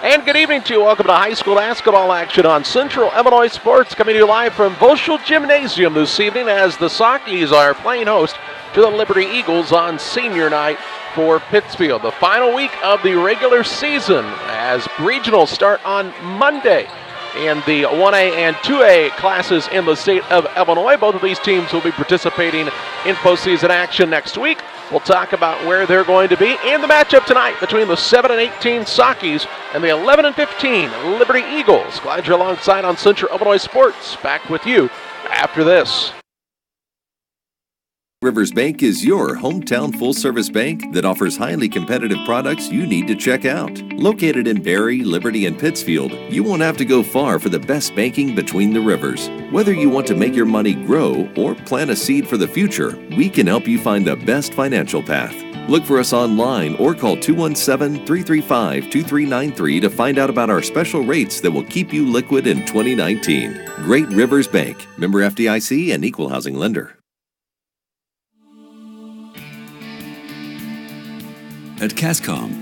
And good evening to you. Welcome to high school basketball action on Central Illinois Sports, coming to you live from Voschel Gymnasium this evening as the Sockies are playing host to the Liberty Eagles on senior night for Pittsfield. The final week of the regular season as regionals start on Monday. And the 1A and 2A classes in the state of Illinois, both of these teams will be participating in postseason action next week. We'll talk about where they're going to be and the matchup tonight between the 7 and 18 Sockies and the 11 and 15 Liberty Eagles. Glad you're alongside on Central Illinois Sports. Back with you after this. Rivers Bank is your hometown full-service bank that offers highly competitive products you need to check out. Located in Barry, Liberty, and Pittsfield, you won't have to go far for the best banking between the rivers. Whether you want to make your money grow or plant a seed for the future, we can help you find the best financial path. Look for us online or call 217-335-2393 to find out about our special rates that will keep you liquid in 2019. Great Rivers Bank, member FDIC and equal housing lender. At Cascom,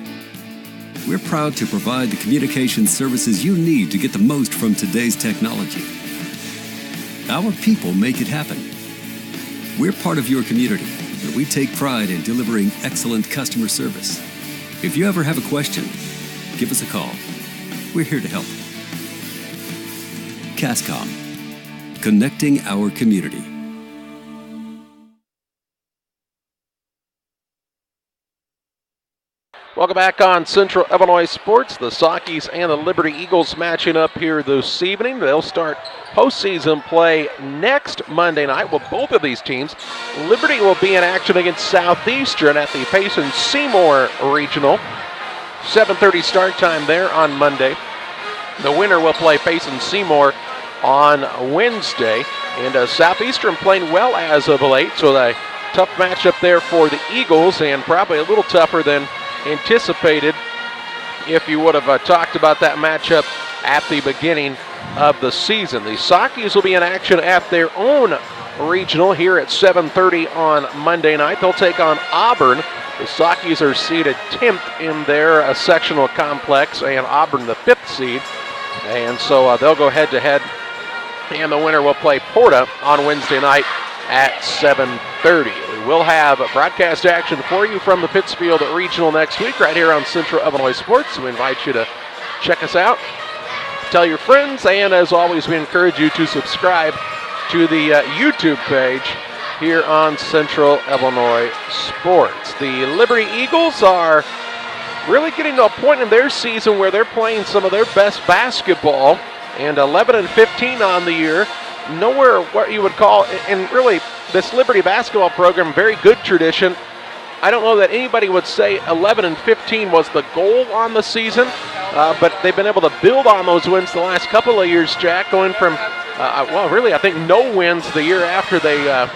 we're proud to provide the communication services you need to get the most from today's technology. Our people make it happen. We're part of your community, and we take pride in delivering excellent customer service. If you ever have a question, give us a call. We're here to help. Cascom, connecting our community. Welcome back on Central Illinois Sports. The Sockies and the Liberty Eagles matching up here this evening. They'll start postseason play next Monday night with both of these teams. Liberty will be in action against Southeastern at the Payson-Seymour Regional. 7:30 start time there on Monday. The winner will play Payson-Seymour on Wednesday. And Southeastern playing well as of late, so a tough matchup there for the Eagles, and probably a little tougher than anticipated if you would have talked about that matchup at the beginning of the season. The Sockies will be in action at their own regional here at 7:30 on Monday night. They'll take on Auburn. The Sockies are seeded 10th in their sectional complex, and Auburn the 5th seed. And so they'll go head-to-head, and the winner will play Porta on Wednesday night at 7:30. We'll have broadcast action for you from the Pittsfield Regional next week right here on Central Illinois Sports. We invite you to check us out, tell your friends, and as always, we encourage you to subscribe to the YouTube page here on Central Illinois Sports. The Liberty Eagles are really getting to a point in their season where they're playing some of their best basketball, and 11 and 15 on the year. Nowhere what you would call, and really this Liberty basketball program, very good tradition. I don't know that anybody would say 11 and 15 was the goal on the season, but they've been able to build on those wins the last couple of years, Jack, going from, really I think no wins the year after they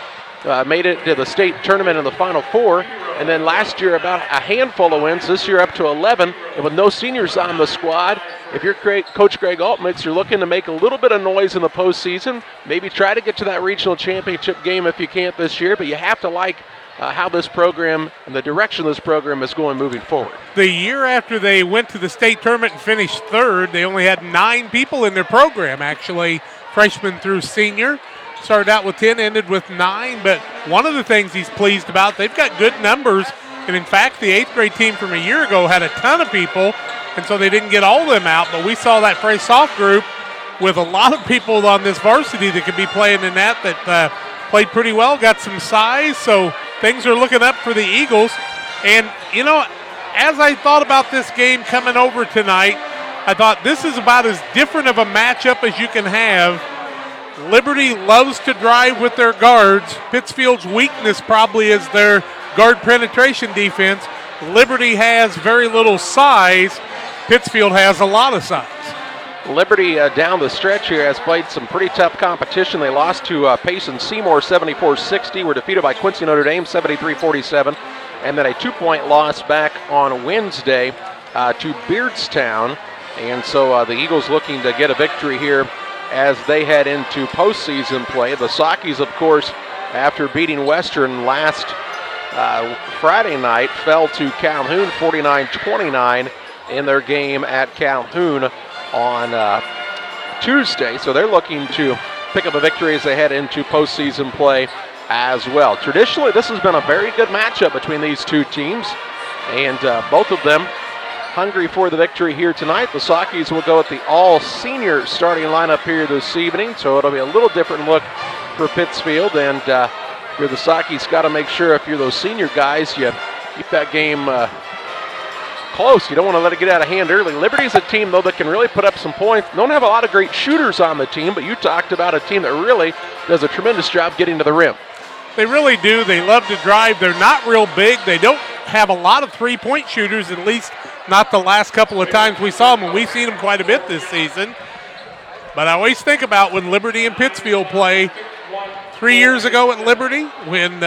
made it to the state tournament in the Final Four, and then last year about a handful of wins, this year up to 11, and with no seniors on the squad. If you're Coach Greg Altmix, you're looking to make a little bit of noise in the postseason, maybe try to get to that regional championship game if you can't this year, but you have to like how this program and the direction this program is going moving forward. The year after they went to the state tournament and finished third, they only had 9 people in their program, actually, freshman through senior. Started out with 10, ended with 9, but one of the things he's pleased about, they've got good numbers, and in fact, the 8th grade team from a year ago had a ton of people, and so they didn't get all of them out, but we saw that face-off group with a lot of people on this varsity that could be playing in that played pretty well, got some size, so things are looking up for the Eagles. And, you know, as I thought about this game coming over tonight, I thought this is about as different of a matchup as you can have. Liberty loves to drive with their guards. Pittsfield's weakness probably is their guard penetration defense. Liberty has very little size. Pittsfield has a lot of size. Liberty down the stretch here has played some pretty tough competition. They lost to Payson-Seymour 74-60, were defeated by Quincy Notre Dame 73-47, and then a 2-point loss back on Wednesday to Beardstown. And so the Eagles looking to get a victory here as they head into postseason play. The Sockies, of course, after beating Western last Friday night, fell to Calhoun 49-29. in their game at Calhoun on Tuesday. So they're looking to pick up a victory as they head into postseason play as well. Traditionally, this has been a very good matchup between these two teams, and both of them hungry for the victory here tonight. The Sockies will go with the all-senior starting lineup here this evening, so it'll be a little different look for Pittsfield, and if you're the Sockies, got to make sure if you're those senior guys, you keep that game close. You don't want to let it get out of hand early. Liberty's a team, though, that can really put up some points. Don't have a lot of great shooters on the team, but you talked about a team that really does a tremendous job getting to the rim. They really do. They love to drive. They're not real big. They don't have a lot of three-point shooters, at least not the last couple of times we saw them, and we've seen them quite a bit this season. But I always think about when Liberty and Pittsfield play. 3 years ago at Liberty, when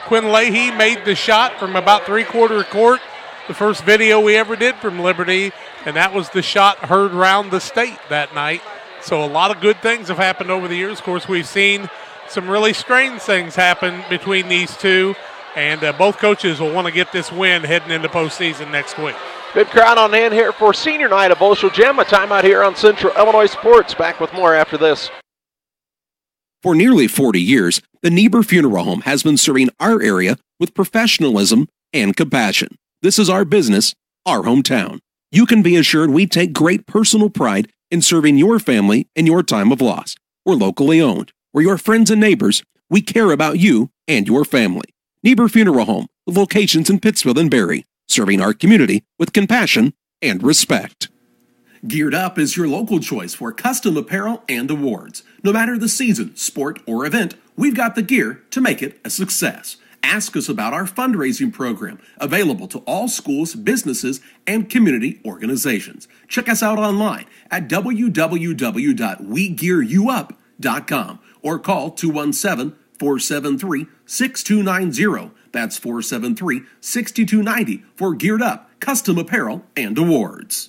Quinn Leahy made the shot from about three-quarter court, the first video we ever did from Liberty, and that was the shot heard around the state that night. So a lot of good things have happened over the years. Of course, we've seen some really strange things happen between these two, and both coaches will want to get this win heading into postseason next week. Good crowd on hand here for senior night at Bolshoi Gym. A timeout here on Central Illinois Sports. Back with more after this. For nearly 40 years, the Niebuhr Funeral Home has been serving our area with professionalism and compassion. This is our business, our hometown. You can be assured we take great personal pride in serving your family in your time of loss. We're locally owned. We're your friends and neighbors. We care about you and your family. Niebuhr Funeral Home, with locations in Pittsfield and Barry, serving our community with compassion and respect. Geared Up is your local choice for custom apparel and awards. No matter the season, sport, or event, we've got the gear to make it a success. Ask us about our fundraising program, available to all schools, businesses, and community organizations. Check us out online at www.wegearyouup.com or call 217-473-6290. That's 473-6290 for Geared Up, custom apparel, and awards.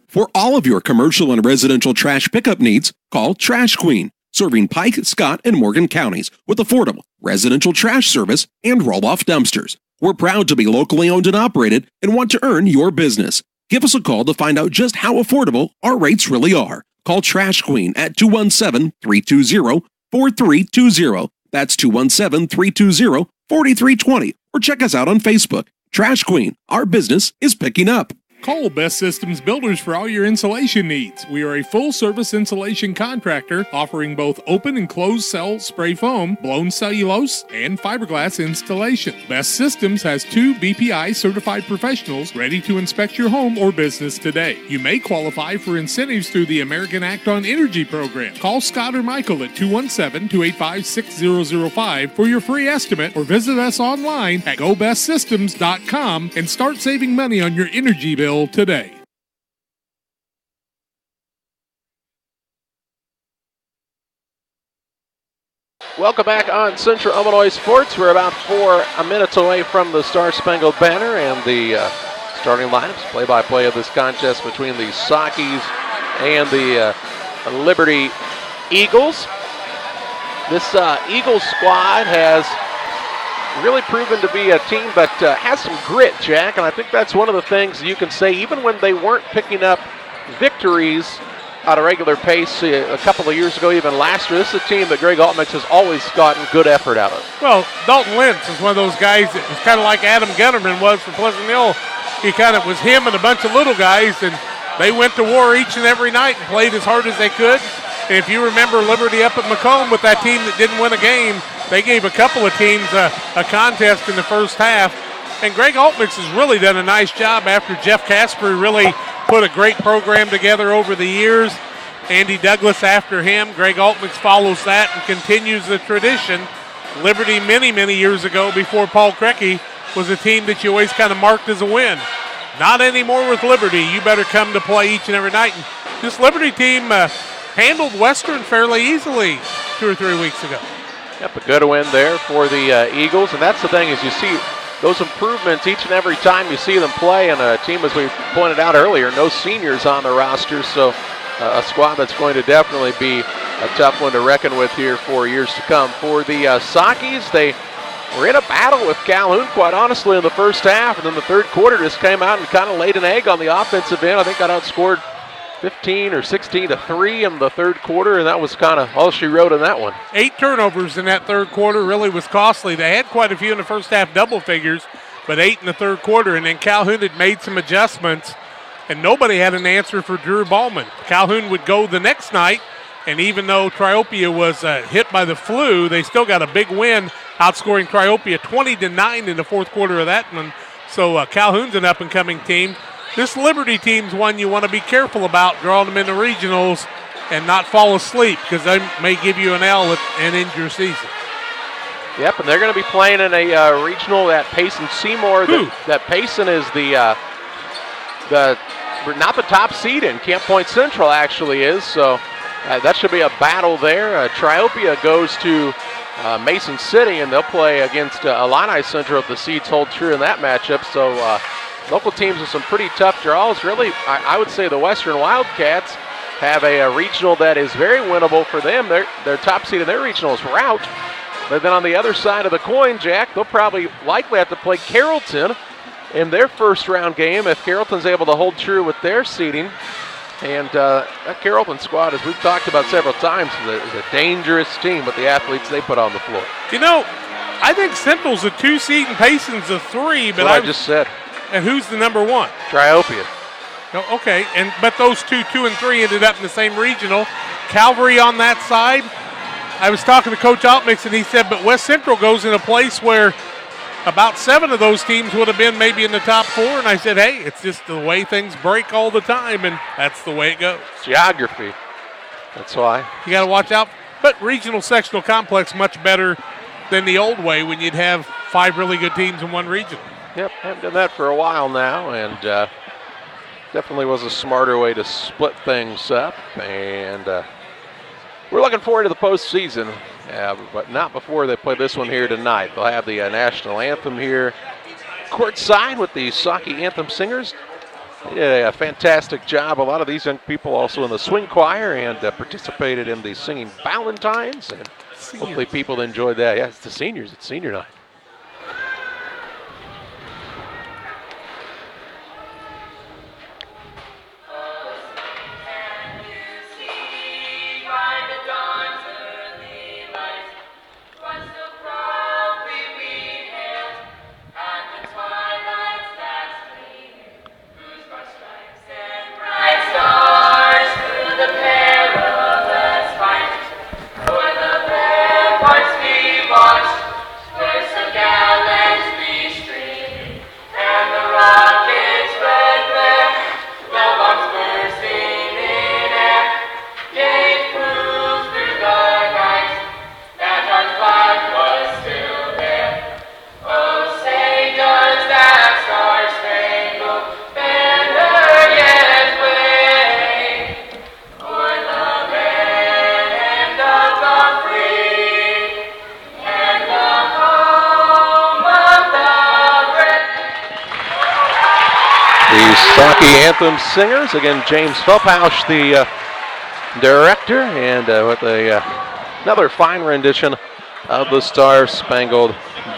For all of your commercial and residential trash pickup needs, call Trash Queen, serving Pike, Scott, and Morgan counties with affordable residential trash service and roll-off dumpsters. We're proud to be locally owned and operated and want to earn your business. Give us a call to find out just how affordable our rates really are. Call Trash Queen at 217-320-4320. That's 217-320-4320. Or check us out on Facebook. Trash Queen, our business is picking up. Call Best Systems Builders for all your insulation needs. We are a full-service insulation contractor offering both open and closed cell spray foam, blown cellulose, and fiberglass installation. Best Systems has 2 BPI certified professionals ready to inspect your home or business today. You may qualify for incentives through the American Act on Energy program. Call Scott or Michael at 217-285-6005 for your free estimate, or visit us online at gobestsystems.com and start saving money on your energy bill today. Welcome back on Central Illinois Sports. We're about 4 minutes away from the Star Spangled Banner and the starting lineups, play-by-play of this contest between the Sockies and the Liberty Eagles. This Eagles squad has really proven to be a team that has some grit, Jack, and I think that's one of the things you can say, even when they weren't picking up victories at a regular pace a couple of years ago, even last year. This is a team that Greg Altmix has always gotten good effort out of. Well, Dalton Lentz is one of those guys that was kind of like Adam Gunnerman was for Pleasant Hill. He kind of was him and a bunch of little guys, and they went to war each and every night and played as hard as they could. And if you remember Liberty up at Macomb with that team that didn't win a game, they gave a couple of teams a contest in the first half. And Greg Altmix has really done a nice job after Jeff Casper really put a great program together over the years. Andy Douglas after him. Greg Altmix follows that and continues the tradition. Liberty many, many years ago, before Paul Krecky, was a team that you always kind of marked as a win. Not anymore with Liberty. You better come to play each and every night. And this Liberty team handled Western fairly easily 2 or 3 weeks ago. Yep, a good win there for the Eagles. And that's the thing, is you see those improvements each and every time you see them play. And a team, as we pointed out earlier, no seniors on the roster. So a squad that's going to definitely be a tough one to reckon with here for years to come. For the Sockies, they were in a battle with Calhoun, quite honestly, in the first half, and then the third quarter just came out and kind of laid an egg on the offensive end. I think got outscored 15 or 16-3 in the third quarter, and that was kind of all she wrote in that one. 8 turnovers in that third quarter really was costly. They had quite a few in the first half, double figures, but 8 in the third quarter, and then Calhoun had made some adjustments, and nobody had an answer for Drew Ballman. Calhoun would go the next night, and even though Triopia was hit by the flu, they still got a big win, outscoring Triopia 20-9 in the fourth quarter of that one. So Calhoun's an up-and-coming team. This Liberty team's one you want to be careful about, drawing them in the regionals and not fall asleep, because they may give you an L and end your season. Yep, and they're going to be playing in a regional at Payson Seymour. That Payson is not the top seed in. Camp Point Central actually is, so that should be a battle there. Triopia goes to Mason City, and they'll play against Illini Central if the seeds hold true in that matchup. So local teams with some pretty tough draws. Really, I would say the Western Wildcats have a regional that is very winnable for them. Their top seed in their regional is Routt. But then on the other side of the coin, Jack, they'll likely have to play Carrollton in their first round game if Carrollton's able to hold true with their seeding. And that Carrollton squad, as we've talked about several times, is a dangerous team with the athletes they put on the floor. You know, I think Central's a 2 seed and Payson's a 3. But I just said. And who's the number 1? Triopia. No, okay, but those 2 and 3 ended up in the same regional. Calvary on that side. I was talking to Coach Altmix, and he said, but West Central goes in a place where about 7 of those teams would have been maybe in the top 4. And I said, hey, it's just the way things break all the time, and that's the way it goes. Geography. That's why. You got to watch out. But regional sectional complex much better than the old way when you'd have 5 really good teams in one region. Yep, haven't done that for a while now, and definitely was a smarter way to split things up. And we're looking forward to the postseason, but not before they play this one here tonight. They'll have the national anthem here courtside with the Saukey Anthem Singers. They did a fantastic job. A lot of these young people also in the swing choir and participated in the singing Valentines, and hopefully people enjoyed that. Yeah, it's the seniors. It's senior night. Saukey Anthem Singers. Again, James Felpausch, the director, and with another fine rendition of the Star Spangled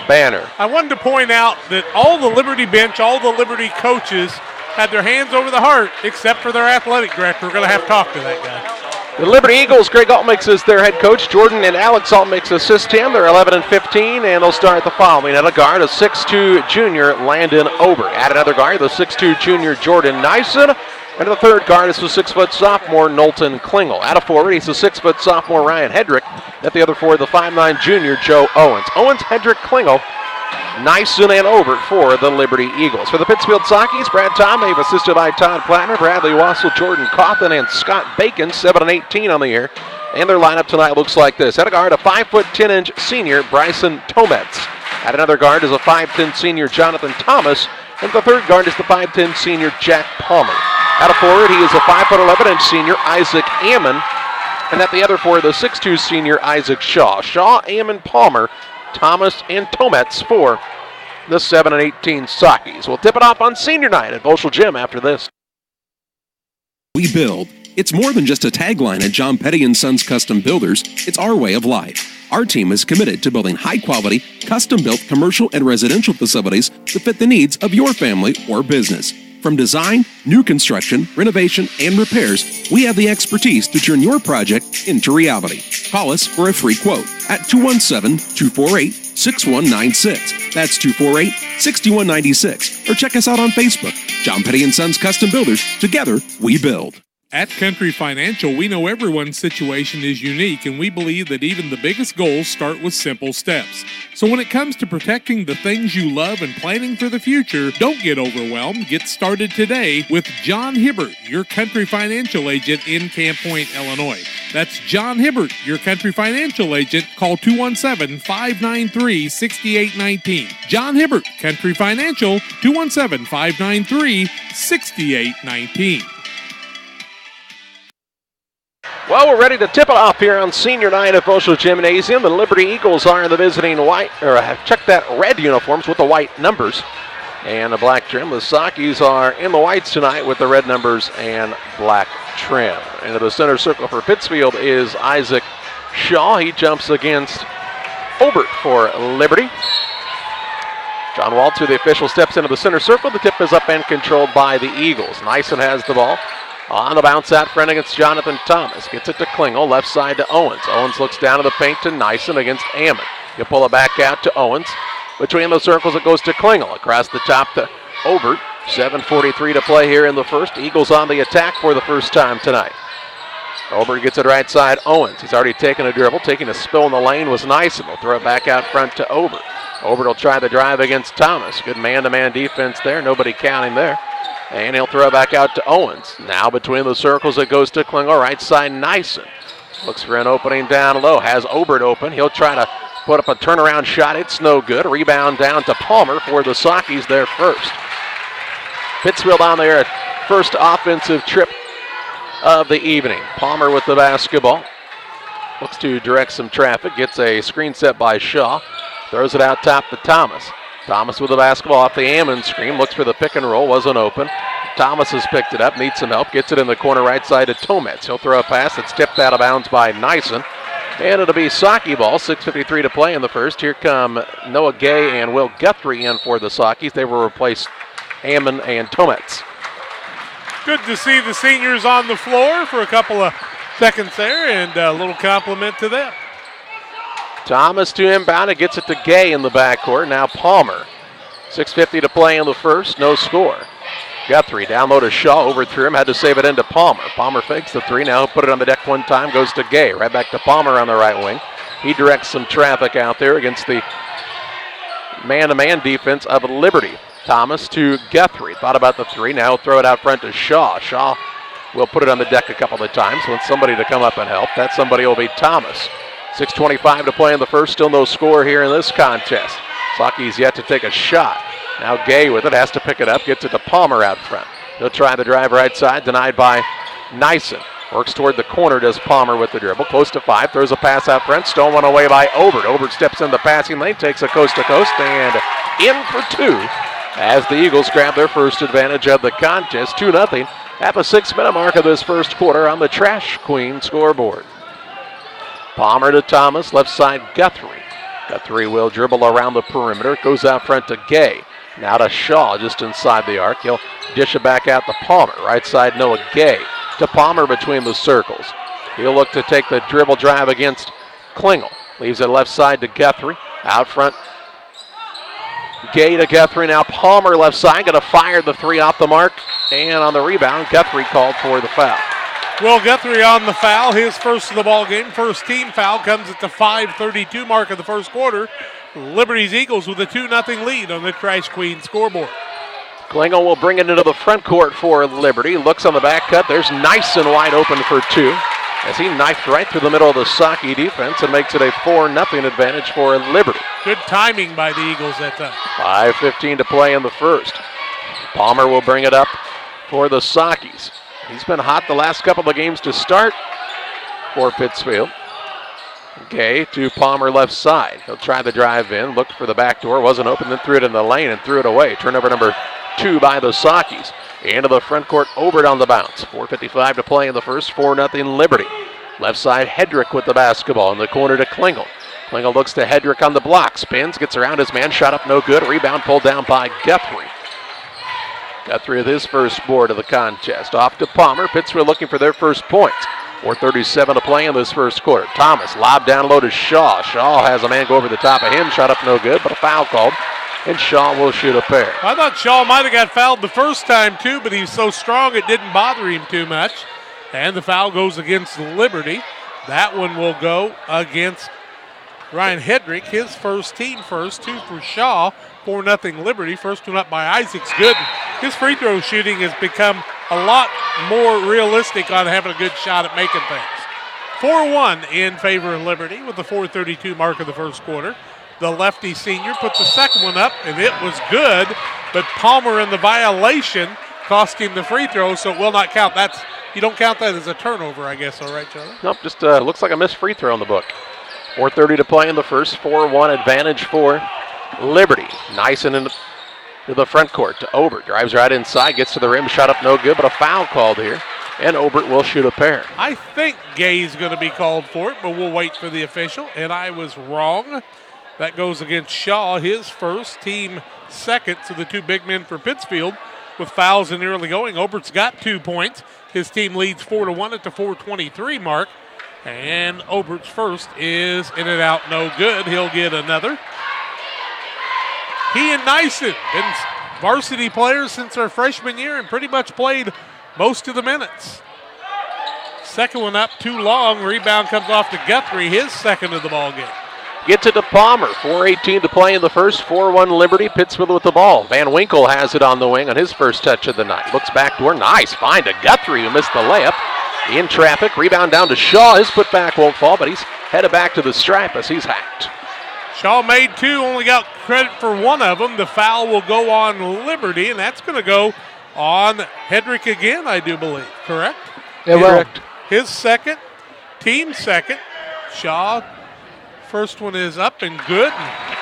Banner. I wanted to point out that all the Liberty bench, all the Liberty coaches had their hands over the heart, except for their athletic director. We're going to have to talk to that guy. The Liberty Eagles, Greg Altmix is their head coach. Jordan and Alex Altmix assist him. They're 11-15, and they'll start the following. At a guard, a 6'2 junior, Landon Ober. At another guard, the 6'2 junior, Jordan Nyson. And the third guard is the 6' sophomore, Knowlton Klingel. At a forward, he's the 6' sophomore, Ryan Hedrick. At the other forward, the 5'9 junior, Joe Owens. Owens, Hedrick, Klingel, Nyson, and Ober for the Liberty Eagles. For the Pittsfield Saukeys, Brad Tomave, assisted by Todd Plattner, Bradley Wassel, Jordan Cawthon, and Scott Bacon, 7-18 on the year. And their lineup tonight looks like this. At a guard, a 5'10" senior, Bryson Tomets. At another guard is a 5'10" senior, Jonathan Thomas. And the third guard is the 5'10" senior, Jack Palmer. At a forward, he is a 5'11" senior, Isaac Ammon. And at the other forward, the 6'2 senior, Isaac Shaw. Shaw, Ammon, Palmer, Thomas, and Tomets for the 7-18 Saukeys. We'll tip it off on senior night at Volschel Gym after this. We build, It's more than just a tagline at John Petty & Sons Custom Builders. It's our way of life. Our team is committed to building high-quality, custom-built commercial and residential facilities to fit the needs of your family or business. From design, new construction, renovation, and repairs, we have the expertise to turn your project into reality. Call us for a free quote at 217-248-6196. That's 248-6196. Or check us out on Facebook. John Petty & Sons Custom Builders. Together, we build. At Country Financial, we know everyone's situation is unique, and we believe that even the biggest goals start with simple steps. So when it comes to protecting the things you love and planning for the future, don't get overwhelmed. Get started today with John Hibbert, your Country Financial agent in Camp Point, Illinois. That's John Hibbert, your Country Financial agent. Call 217-593-6819. John Hibbert, Country Financial, 217-593-6819. Well, we're ready to tip it off here on Senior Night at Foschel Gymnasium. The Liberty Eagles are in the visiting white, or have checked that red uniforms with the white numbers and the black trim. The Sockies are in the whites tonight with the red numbers and black trim. Into the center circle for Pittsfield is Isaac Shaw. He jumps against Obert for Liberty. John Walter, the official, steps into the center circle. The tip is up and controlled by the Eagles. Nyson has the ball. On the bounce out front against Jonathan Thomas. Gets it to Klingel, left side to Owens. Owens looks down to the paint to Nyson against Ammon. He'll pull it back out to Owens. Between the circles it goes to Klingel. Across the top to Obert. 7:43 to play here in the first. Eagles on the attack for the first time tonight. Obert gets it right side. Owens. He's already taken a dribble. Taking a spill in the lane was Nyson. They'll throw it back out front to Obert. Obert will try the drive against Thomas. Good man-to-man defense there. Nobody counting there. And he'll throw it back out to Owens. Now between the circles it goes to Klingel, right side Nyson. Looks for an opening down low, has Obert open. He'll try to put up a turnaround shot. It's no good. Rebound down to Palmer for the Sockies there first. Pittsfield on their first offensive trip of the evening. Palmer with the basketball. Looks to direct some traffic. Gets a screen set by Shaw. Throws it out top to Thomas. Thomas with the basketball off the Ammon screen. Looks for the pick and roll. Wasn't open. Thomas has picked it up. Needs some help. Gets it in the corner right side to Tomets. He'll throw a pass that's tipped out of bounds by Nyson. And it'll be Socky ball. 6:53 to play in the first. Here come Noah Gay and Will Guthrie in for the Sockies. They will replace Ammon and Tomets. Good to see the seniors on the floor for a couple of seconds there, and a little compliment to them. Thomas to inbound. It gets it to Gay in the backcourt. Now Palmer. 6:50 to play in the first. No score. Guthrie down low to Shaw. Overthrew him. Had to save it into Palmer. Palmer fakes the three. Now he'll put it on the deck one time. Goes to Gay. Right back to Palmer on the right wing. He directs some traffic out there against the man-to-man defense of Liberty. Thomas to Guthrie. Thought about the three. Now he'll throw it out front to Shaw. Shaw will put it on the deck a couple of times. Wants somebody to come up and help. That somebody will be Thomas. 6:25 to play in the first. Still no score here in this contest. Socky's yet to take a shot. Now Gay with it. Has to pick it up. Gets it to Palmer out front. He'll try the drive right side. Denied by Nyson. Works toward the corner. Does Palmer with the dribble. Close to 5. Throws a pass out front. Stolen away by Obert. Obert steps in the passing lane. Takes a coast-to-coast. And in for two as the Eagles grab their first advantage of the contest. 2-0 at the 6-minute mark of this first quarter on the Trash Queen scoreboard. Palmer to Thomas, left side Guthrie. Guthrie will dribble around the perimeter. Goes out front to Gay. Now to Shaw just inside the arc. He'll dish it back out to Palmer. Right side Noah Gay. To Palmer between the circles. He'll look to take the dribble drive against Klingel. Leaves it left side to Guthrie. Out front. Gay to Guthrie. Now Palmer left side. Going to fire the three off the mark. And on the rebound, Guthrie called for the foul. Will Guthrie on the foul, his first of the ball game. First team foul comes at the 5:32 mark of the first quarter. Liberty's Eagles with a 2-0 lead on the Trash Queen scoreboard. Klingel will bring it into the front court for Liberty. Looks on the back cut. There's Nyson wide open for two as he knifed right through the middle of the Socky defense and makes it a 4-0 advantage for Liberty. Good timing by the Eagles that time. 5:15 to play in the first. Palmer will bring it up for the Sockies. He's been hot the last couple of games to start for Pittsfield. Gay to Palmer left side. He'll try the drive in, looked for the back door, wasn't open, then threw it in the lane and threw it away. Turnover number 2 by the Sockies. Into the front court, Obert on the bounce. 4:55 to play in the first, 4-0 Liberty. Left side, Hedrick with the basketball in the corner to Klingel. Klingel looks to Hedrick on the block, spins, gets around his man, shot up no good. Rebound pulled down by Guthrie. Guthrie with his first board of the contest. Off to Palmer. Pittsfield looking for their first points. 4:37 to play in this first quarter. Thomas lob down low to Shaw. Shaw has a man go over the top of him, shot up no good, but a foul called, and Shaw will shoot a pair. I thought Shaw might have got fouled the first time too, but he's so strong it didn't bother him too much. And the foul goes against Liberty. That one will go against Ryan Hedrick, his first, team first, 2 for Shaw, 4-0 Liberty. First one up by Isaac's good. His free throw shooting has become a lot more realistic on having a good shot at making things. 4-1 in favor of Liberty with the 4:32 mark of the first quarter. The lefty senior puts the second one up, and it was good, but Palmer in the violation cost him the free throw, so it will not count. You don't count that as a turnover, I guess, all right, Charlie? Nope, just looks like a missed free throw in the book. 4:30 to play in the first, 4-1 advantage for Liberty. Nyson in the front court to Obert. Drives right inside, gets to the rim, shot up no good, but a foul called here, and Obert will shoot a pair. I think Gay's going to be called for it, but we'll wait for the official, and I was wrong. That goes against Shaw, his first, team second, so the two big men for Pittsfield with fouls in the early going. Obert's got 2 points. His team leads 4-1 at the 4:23 mark. And Obert's first is in and out, no good. He'll get another. He and Nyson, been varsity players since their freshman year and pretty much played most of the minutes. Second one up, too long. Rebound comes off to Guthrie, his second of the ball game. Gets it to Palmer. 4:18 to play in the first. 4-1 Liberty. Pittsfield with the ball. Van Winkle has it on the wing on his first touch of the night. Looks backdoor. Nice find to Guthrie, who missed the layup. In traffic. Rebound down to Shaw. His putback won't fall, but he's headed back to the stripe as he's hacked. Shaw made 2, only got credit for one of them. The foul will go on Liberty, and that's going to go on Hedrick again, I do believe. Correct? Yeah, correct. His second, team second. Shaw, first one is up and good.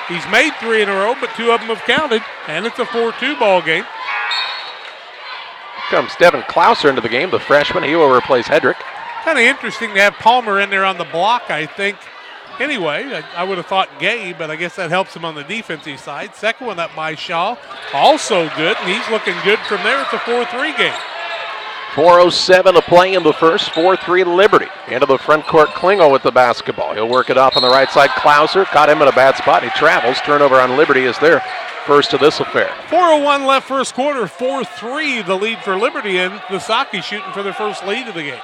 He's made 3 in a row, but 2 of them have counted, and it's a 4-2 ball game. Here comes Devin Clouser into the game, the freshman. He will replace Hedrick. Kind of interesting to have Palmer in there on the block, I think. Anyway, I would have thought Gay, but I guess that helps him on the defensive side. Second one up by Shaw, also good, and he's looking good from there. It's a 4-3 game. 4:07 to play in the first. 4-3 Liberty. Into the front court, Klingel with the basketball. He'll work it off on the right side. Clouser caught him in a bad spot. He travels. Turnover on Liberty is their first of this affair. 4:01 left first quarter. 4-3 the lead for Liberty, and the Sockey's shooting for their first lead of the game.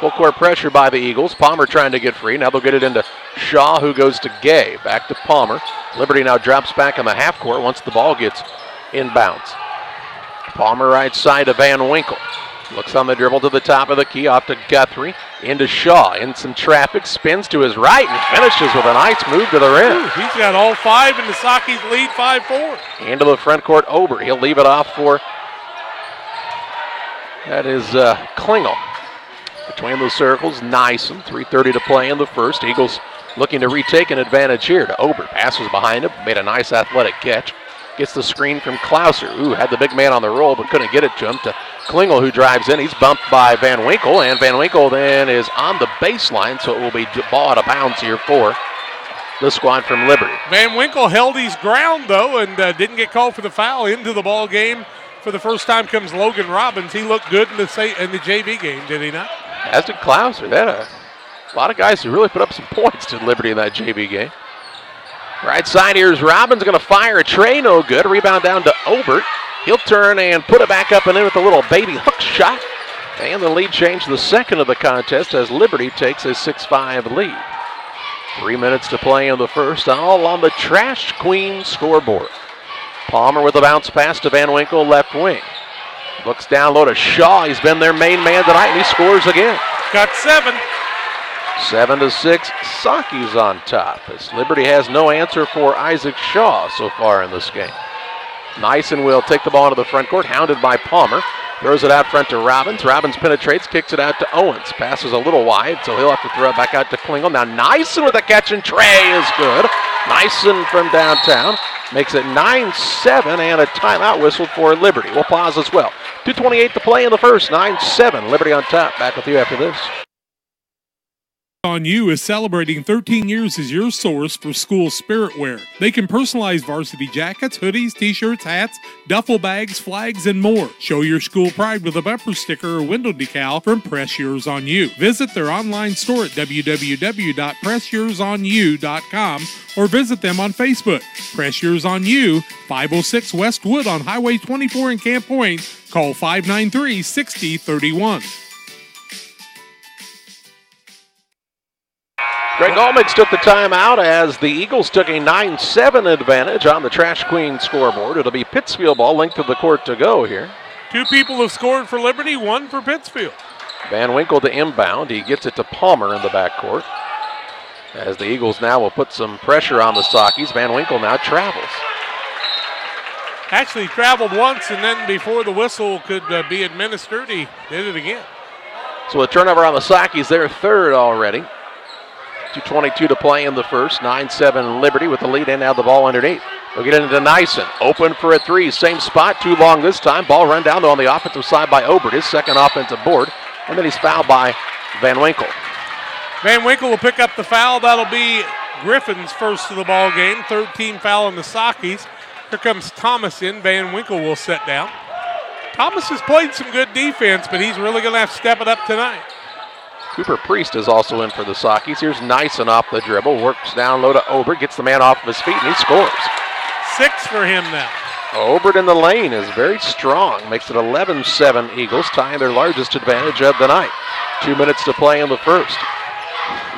Full court pressure by the Eagles. Palmer trying to get free. Now they'll get it into Shaw, who goes to Gay. Back to Palmer. Liberty now drops back in the half court once the ball gets inbounds. Palmer right side to Van Winkle. Looks on the dribble to the top of the key, off to Guthrie, into Shaw, in some traffic, spins to his right and finishes with a nice move to the rim. He's got all 5, and the Sockey's lead 5-4. Into the front court, Obert. He'll leave it off for, that is Klingel. Between the circles, Nyson, 3:30 to play in the first. Eagles looking to retake an advantage here to Obert. Passes behind him, made a nice athletic catch. Gets the screen from Clouser. Had the big man on the roll, but couldn't get it to him. To Klingel, who drives in. He's bumped by Van Winkle, and Van Winkle then is on the baseline, so it will be ball out of bounds here for the squad from Liberty. Van Winkle held his ground, though, and didn't get called for the foul. Into the ball game for the first time comes Logan Robbins. He looked good in the JV game, did he not? As did Clouser. They had a lot of guys who really put up some points to Liberty in that JV game. Right side, here's Robbins going to fire a tray, no good. Rebound down to Obert. He'll turn and put it back up and in with a little baby hook shot. And the lead changed the second of the contest as Liberty takes a 6-5 lead. 3 minutes to play in the first, all on the Trash Queen scoreboard. Palmer with a bounce pass to Van Winkle, left wing. Looks down low to Shaw. He's been their main man tonight, and he scores again. Got 7. 7-6, Sockey's on top as Liberty has no answer for Isaac Shaw so far in this game. Nyson will take the ball into the front court, hounded by Palmer. Throws it out front to Robbins. Robbins penetrates, kicks it out to Owens. Passes a little wide, so he'll have to throw it back out to Klingel. Now Nyson with a catch and tray is good. Nyson from downtown Makes it 9-7 and a timeout whistled for Liberty. We'll pause as well. 2:28 to play in the first. 9-7. Liberty on top. Back with you after this. On You is celebrating 13 years as your source for school spirit wear. They can personalize varsity jackets, hoodies, t-shirts, hats, duffel bags, flags, and more. Show your school pride with a bumper sticker or window decal from Press Yours On You. Visit their online store at www.pressyoursonyou.com or visit them on Facebook. Press Yours On You, 506 West Wood on Highway 24 in Camp Point. Call 593-6031. Greg Allmix took the timeout as the Eagles took a 9-7 advantage on the Trash Queen scoreboard. It'll be Pittsfield ball, length of the court to go here. 2 people have scored for Liberty, 1 for Pittsfield. Van Winkle to inbound. He gets it to Palmer in the backcourt. As the Eagles now will put some pressure on the Sockies. Van Winkle now travels. Actually traveled once, and then before the whistle could be administered, he did it again. So a turnover on the Sockies, their third already. 2:22 to play in the first. 9-7 Liberty with the lead and now the ball underneath. They'll get into Nyson. Open for a three. Same spot. Too long this time. Ball run down though on the offensive side by Obert. His second offensive board. And then he's fouled by Van Winkle. Van Winkle will pick up the foul. That'll be Griffin's first of the ball game. 3rd team foul on the Sockies. Here comes Thomas in. Van Winkle will sit down. Thomas has played some good defense, but he's really going to have to step it up tonight. Cooper Priest is also in for the Sockies. Here's Nyson off the dribble. Works down low to Obert. Gets the man off of his feet, and he scores. 6 for him now. Obert in the lane is very strong. Makes it 11-7 Eagles, tying their largest advantage of the night. 2 minutes to play in the first.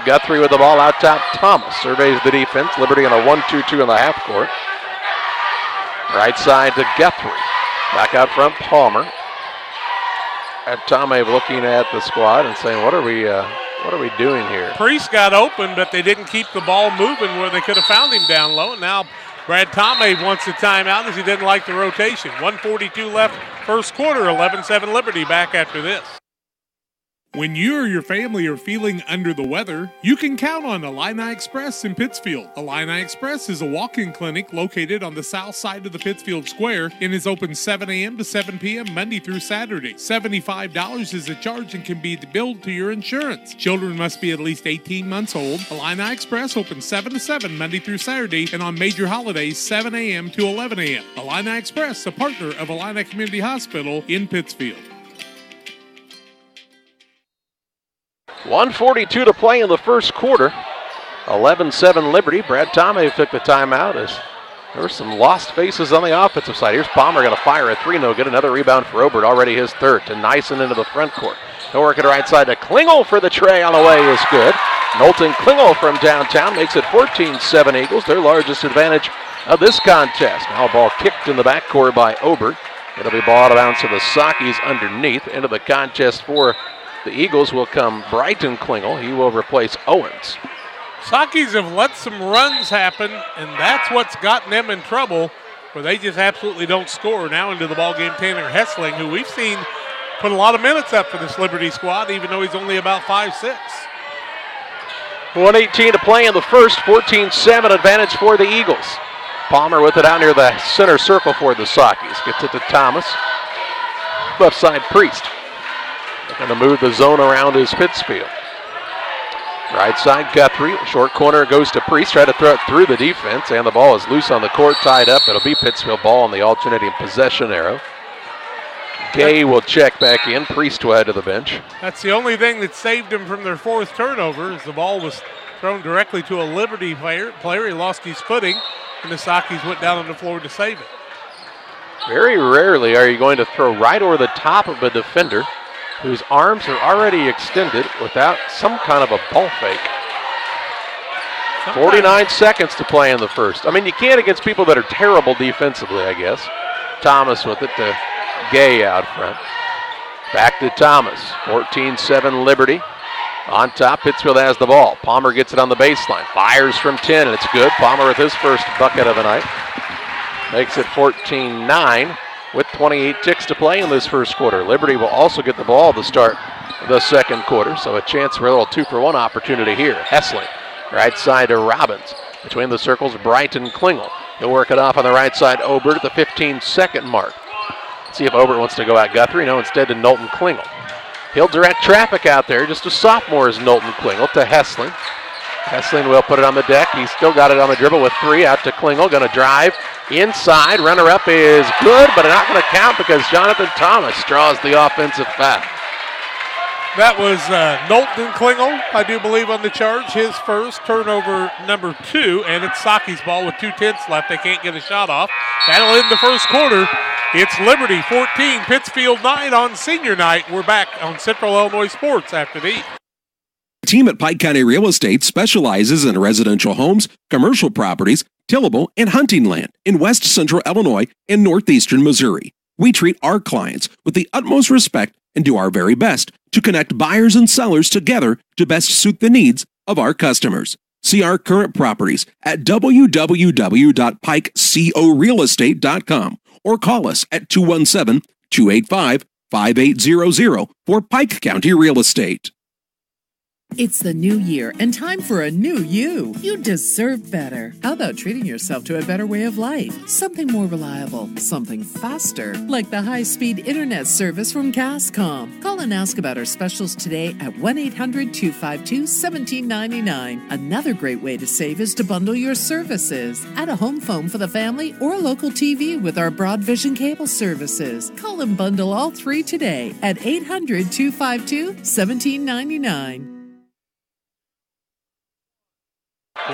Guthrie with the ball out top. Thomas surveys the defense. Liberty in a 1-2-2 in the half court. Right side to Guthrie. Back out front, Palmer. And Tomei looking at the squad and saying, what are we doing here? Priest got open, but they didn't keep the ball moving where they could have found him down low. Now Brad Tomei wants a timeout as he didn't like the rotation. 1:42 left first quarter, 11-7 Liberty back after this. When you or your family are feeling under the weather, you can count on Illini Express in Pittsfield. Illini Express is a walk-in clinic located on the south side of the Pittsfield Square and is open 7 a.m. to 7 p.m. Monday through Saturday. $75 is the charge and can be billed to your insurance. Children must be at least 18 months old. Illini Express opens 7 to 7 Monday through Saturday and on major holidays 7 a.m. to 11 a.m. Illini Express, a partner of Illini Community Hospital in Pittsfield. 1:42 to play in the first quarter. 11-7 Liberty. Brad Tomei took the timeout as there were some lost faces on the offensive side. Here's Palmer going to fire a three. No good. Another rebound for Obert. Already his third. To Nyson into the front court. He'll work it right side to Klingel for the tray on the way is good. Knowlton Klingel from downtown makes it 14-7 Eagles. Their largest advantage of this contest. Now a ball kicked in the backcourt by Obert. It'll be ball out of bounds to the Sockies underneath. Into the contest for the Eagles will come Brighton Klingel. He will replace Owens. Sockies have let some runs happen, and that's what's gotten them in trouble, where they just absolutely don't score. Now into the ballgame, Tanner Hessling, who we've seen put a lot of minutes up for this Liberty squad, even though he's only about 5'6". 1:18 to play in the first. 14-7 advantage for the Eagles. Palmer with it out near the center circle for the Sockies. Gets it to Thomas. Left side, Priest. Going to move the zone around is Pittsfield. Right side, Guthrie. Short corner goes to Priest. Try to throw it through the defense, and the ball is loose on the court, tied up. It'll be Pittsfield ball on the alternating possession arrow. Gay will check back in. Priest will head to the bench. That's the only thing that saved them from their fourth turnover, as the ball was thrown directly to a Liberty player. He lost his footing, and the Sockies went down on the floor to save it. Very rarely are you going to throw right over the top of a defender whose arms are already extended without some kind of a ball fake. 49 seconds to play in the first. I mean, you can't against people that are terrible defensively, I guess. Thomas with it to Gay out front. Back to Thomas. 14-7 Liberty. On top, Pittsfield has the ball. Palmer gets it on the baseline. Fires from 10, and it's good. Palmer with his first bucket of the night. Makes it 14-9. With 28 ticks to play in this first quarter. Liberty will also get the ball to start the second quarter, so a chance for a little 2-for-1 opportunity here. Hessling, right side to Robbins. Between the circles, Brighton Klingel. He'll work it off on the right side. Obert at the 15-second mark. See if Obert wants to go out Guthrie. No, instead to Knowlton Klingel. He'll direct traffic out there. Just a sophomore is Knowlton Klingel to Hessling. Hessling will put it on the deck. He's still got it on the dribble with 3 out to Klingel. Going to drive inside. Runner-up is good, but not going to count because Jonathan Thomas draws the offensive foul. That was Knowlton Klingel, I do believe, on the charge. His first, turnover number 2, and it's Saki's ball with 2:10 left. They can't get a shot off. That'll end the first quarter. It's Liberty 14, Pittsfield 9 on senior night. We're back on Central Illinois Sports after these. The team at Pike County Real Estate specializes in residential homes, commercial properties, tillable, and hunting land in west central Illinois and northeastern Missouri. We treat our clients with the utmost respect and do our very best to connect buyers and sellers together to best suit the needs of our customers. See our current properties at www.pikecorealestate.com or call us at 217-285-5800 for Pike County Real Estate. It's the new year and time for a new you. You deserve better. How about treating yourself to a better way of life? Something more reliable, something faster, like the high-speed internet service from Cascom. Call and ask about our specials today at 1-800-252-1799. Another great way to save is to bundle your services. Add a home phone for the family or a local TV with our Broad Vision cable services. Call and bundle all 3 today at 800-252-1799.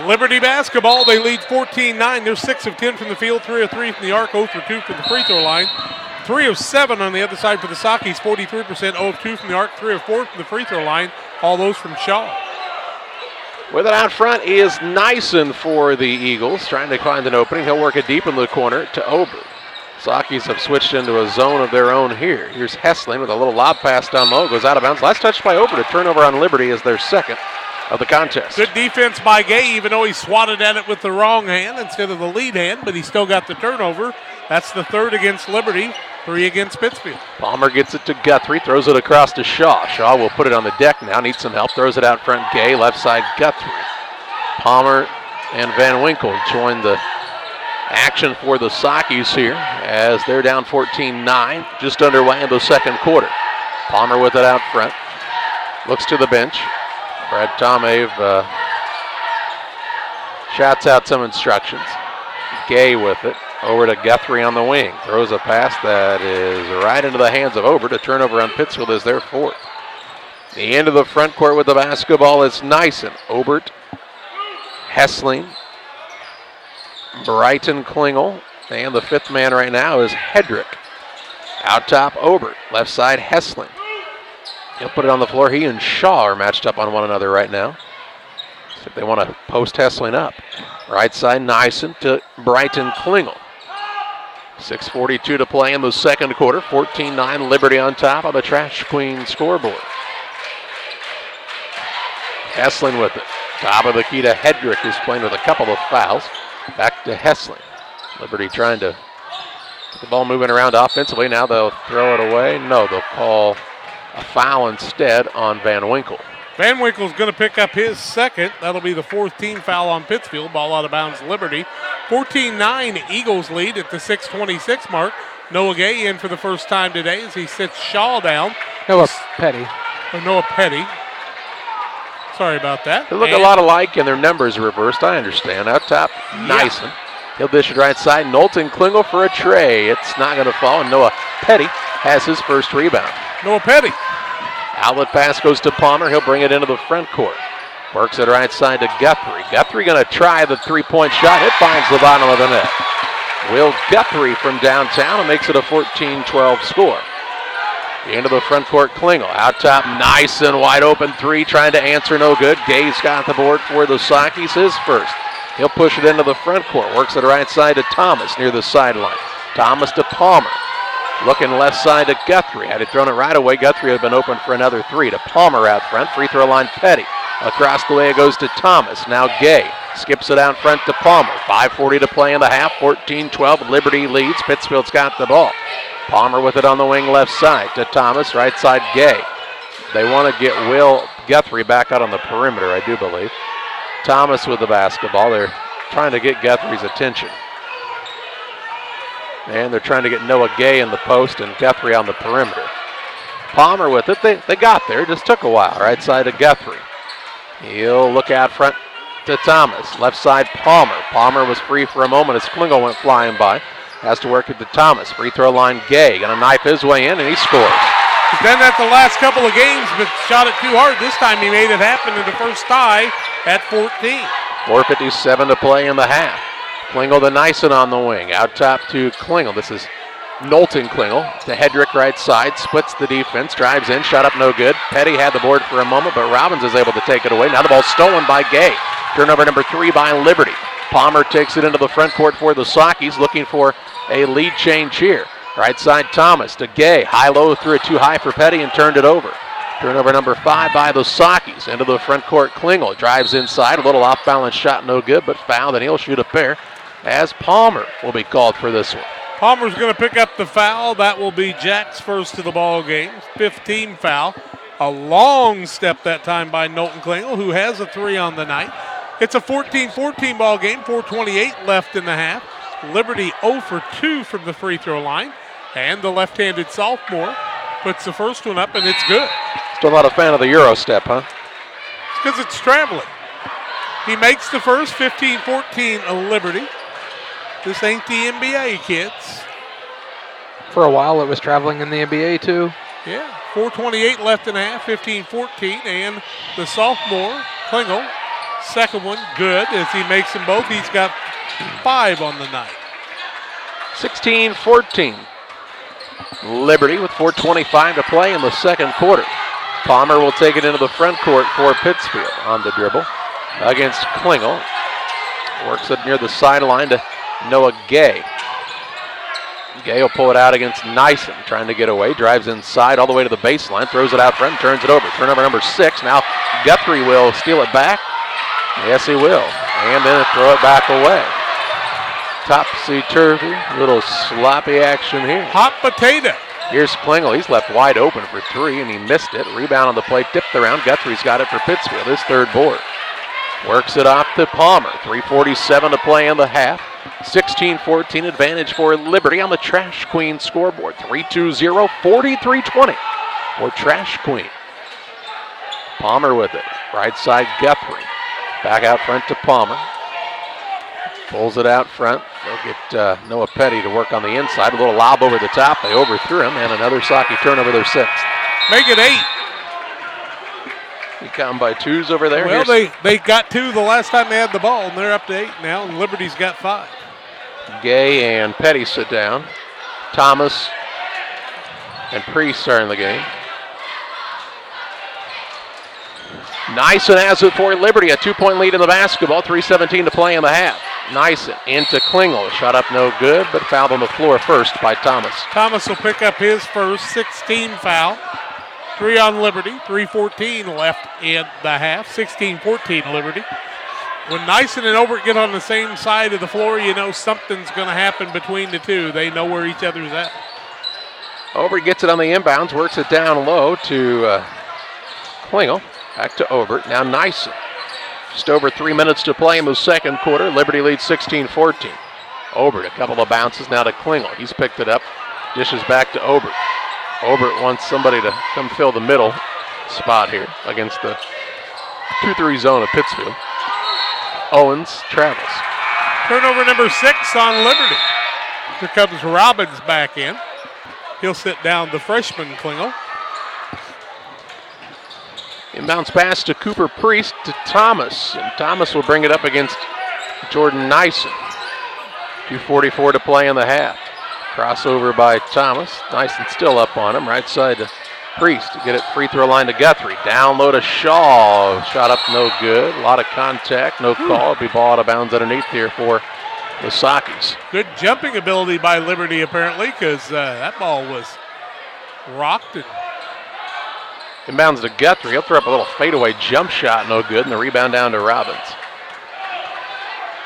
Liberty basketball, they lead 14-9. They're 6 of 10 from the field, 3 of 3 from the arc, 0 for 2 from the free throw line. 3 of 7 on the other side for the Sakis, 43%, 0 of 2 from the arc, 3 of 4 from the free throw line, all those from Shaw. With it out front is Nyson for the Eagles, trying to find an opening. He'll work it deep in the corner to Ober. Sakis have switched into a zone of their own here. Here's Hessling with a little lob pass down low, goes out of bounds. Last touch by Ober. To turnover on Liberty is their second of the contest. Good defense by Gay, even though he swatted at it with the wrong hand instead of the lead hand, but he still got the turnover. That's the 3rd against Liberty, 3 against Pittsfield. Palmer gets it to Guthrie, throws it across to Shaw. Shaw will put it on the deck now, needs some help, throws it out front. Gay, left side Guthrie. Palmer and Van Winkle join the action for the Sakis here as they're down 14-9, just underway in the second quarter. Palmer with it out front, looks to the bench. Brad Tomave shouts out some instructions. Gay with it. Over to Guthrie on the wing. Throws a pass that is right into the hands of Obert. A turnover on Pittsfield is their 4th. The end of the front court with the basketball is Nyson. Obert, Hessling, Brighton Klingel, and the 5th man right now is Hedrick. Out top, Obert. Left side, Hessling. He'll put it on the floor. He and Shaw are matched up on one another right now. See if they want to post Hessling up. Right side, Nyson to Brighton Klingel. 6:42 to play in the second quarter. 14-9, Liberty on top of the Trash Queen scoreboard. Hessling with it. Top of the key to Hedrick, who's playing with a couple of fouls. Back to Hessling. Liberty trying to get the ball moving around offensively. Now they'll throw it away. No, they'll call a foul instead on Van Winkle. Van Winkle's going to pick up his second. That'll be the 4th team foul on Pittsfield. Ball out of bounds, Liberty. 14-9, Eagles lead at the 6:26 mark. Noah Gay in for the first time today as he sits Shaw down. Noah Petty. Noah Petty. Sorry about that. They look a lot alike and their numbers reversed. I understand. Out top, Nyson. He'll dish it right side. Knowlton Klingel for a tray. It's not going to fall, and Noah Petty has his first rebound. Noah Petty. Outlet pass goes to Palmer. He'll bring it into the front court. Works it right side to Guthrie. Guthrie going to try the 3-point shot. It finds the bottom of the net. Will Guthrie from downtown and makes it a 14-12 score. Into the front court, Klingel. Out top, nice and wide open 3, trying to answer, no good. Gay's got the board for the Sakis, his first. He'll push it into the front court. Works it right side to Thomas near the sideline. Thomas to Palmer. Looking left side to Guthrie. Had it thrown it right away. Guthrie had been open for another 3 to Palmer out front. Free throw line, Petty. Across the way it goes to Thomas. Now Gay skips it out front to Palmer. 5:40 to play in the half. 14-12. Liberty leads. Pittsfield's got the ball. Palmer with it on the wing left side to Thomas. Right side, Gay. They want to get Will Guthrie back out on the perimeter, I do believe. Thomas with the basketball. They're trying to get Guthrie's attention. And they're trying to get Noah Gay in the post and Guthrie on the perimeter. Palmer with it. They got there. Just took a while. Right side to Guthrie. He'll look out front to Thomas. Left side, Palmer. Palmer was free for a moment as Klingel went flying by. Has to work it to Thomas. Free throw line, Gay. Gonna knife his way in, and he scores. He's done that the last couple of games, but shot it too hard. This time he made it happen in the first tie at 14. 4:57 to play in the half. Klingel to Nyson on the wing. Out top to Klingel. This is Knowlton Klingel to Hedrick right side. Splits the defense. Drives in. Shot up no good. Petty had the board for a moment, but Robbins is able to take it away. Now the ball stolen by Gay. Turnover number 3 by Liberty. Palmer takes it into the front court for the Sockies, looking for a lead change here. Right side Thomas to Gay. High-low, threw it too high for Petty and turned it over. Turnover number 5 by the Sockies. Into the front court, Klingel drives inside. A little off-balance shot, no good, but fouled, and he'll shoot a pair as Palmer will be called for this one. Palmer's going to pick up the foul. That will be Jack's first of the ball game. 15 foul. A long step that time by Knowlton Klingel, who has a 3 on the night. It's a 14-14 ball game. 4:28 left in the half. Liberty 0 for 2 from the free throw line. And the left-handed sophomore puts the first one up, and it's good. Still not a fan of the Euro step, huh? It's because it's traveling. He makes the first. 15-14 Liberty. This ain't the NBA, kids. For a while, it was traveling in the NBA, too. Yeah, 4:28 left in the half, 15-14, and the sophomore, Klingel, second one, good as he makes them both. He's got 5 on the night. 16-14. Liberty with 4:25 to play in the second quarter. Palmer will take it into the front court for Pittsfield on the dribble against Klingel. Works it near the sideline to Noah Gay. Gay will pull it out against Nyson, trying to get away. Drives inside all the way to the baseline, throws it out front, and turns it over. Turnover number 6. Now Guthrie will steal it back. Yes, he will. And then throw it back away. Topsy-turvy, little sloppy action here. Hot potato. Here's Klingel. He's left wide open for 3, and he missed it. Rebound on the play, tipped around. Guthrie's got it for Pittsfield, his third board. Works it off to Palmer. 3:47 to play in the half. 16-14 advantage for Liberty on the Trash Queen scoreboard. 3-2-0, 43-20 for Trash Queen. Palmer with it. Right side Guthrie. Back out front to Palmer. Pulls it out front. They'll get Noah Petty to work on the inside. A little lob over the top. They overthrew him, and another Socky turnover, their 6th. Make it 8. You count by 2s over there? Well, they got 2 the last time they had the ball, and they're up to 8 now, and Liberty's got 5. Gay and Petty sit down. Thomas and Priest are in the game. Nyson has it for Liberty. A 2-point lead in the basketball. 3:17 to play in the half. Nyson into Klingel. Shot up no good, but fouled on the floor first by Thomas. Thomas will pick up his first. 16 foul. 3 on Liberty. 3:14 left in the half. 16-14 Liberty. When Nyson and Obert get on the same side of the floor, you know something's going to happen between the two. They know where each other's at. Obert gets it on the inbounds, works it down low to Klingel. Back to Obert. Now Nyson. Just over 3 minutes to play in the second quarter. Liberty leads 16-14. Obert, a couple of bounces now to Klingel. He's picked it up. Dishes back to Obert. Obert wants somebody to come fill the middle spot here against the 2-3 zone of Pittsfield. Owens travels. Turnover number 6 on Liberty. Here comes Robbins back in. He'll sit down the freshman Klingel. Inbounds pass to Cooper Priest to Thomas. And Thomas will bring it up against Jordan Nyson. 2:44 to play in the half. Crossover by Thomas. Nyson still up on him. Right side to Priest to get it free throw line to Guthrie. Down low to Shaw. Shot up no good. A lot of contact. No call. It'll be ball out of bounds underneath here for the Sockies. Good jumping ability by Liberty apparently because that ball was rocked. And inbounds to Guthrie. He'll throw up a little fadeaway jump shot. No good. And the rebound down to Robbins.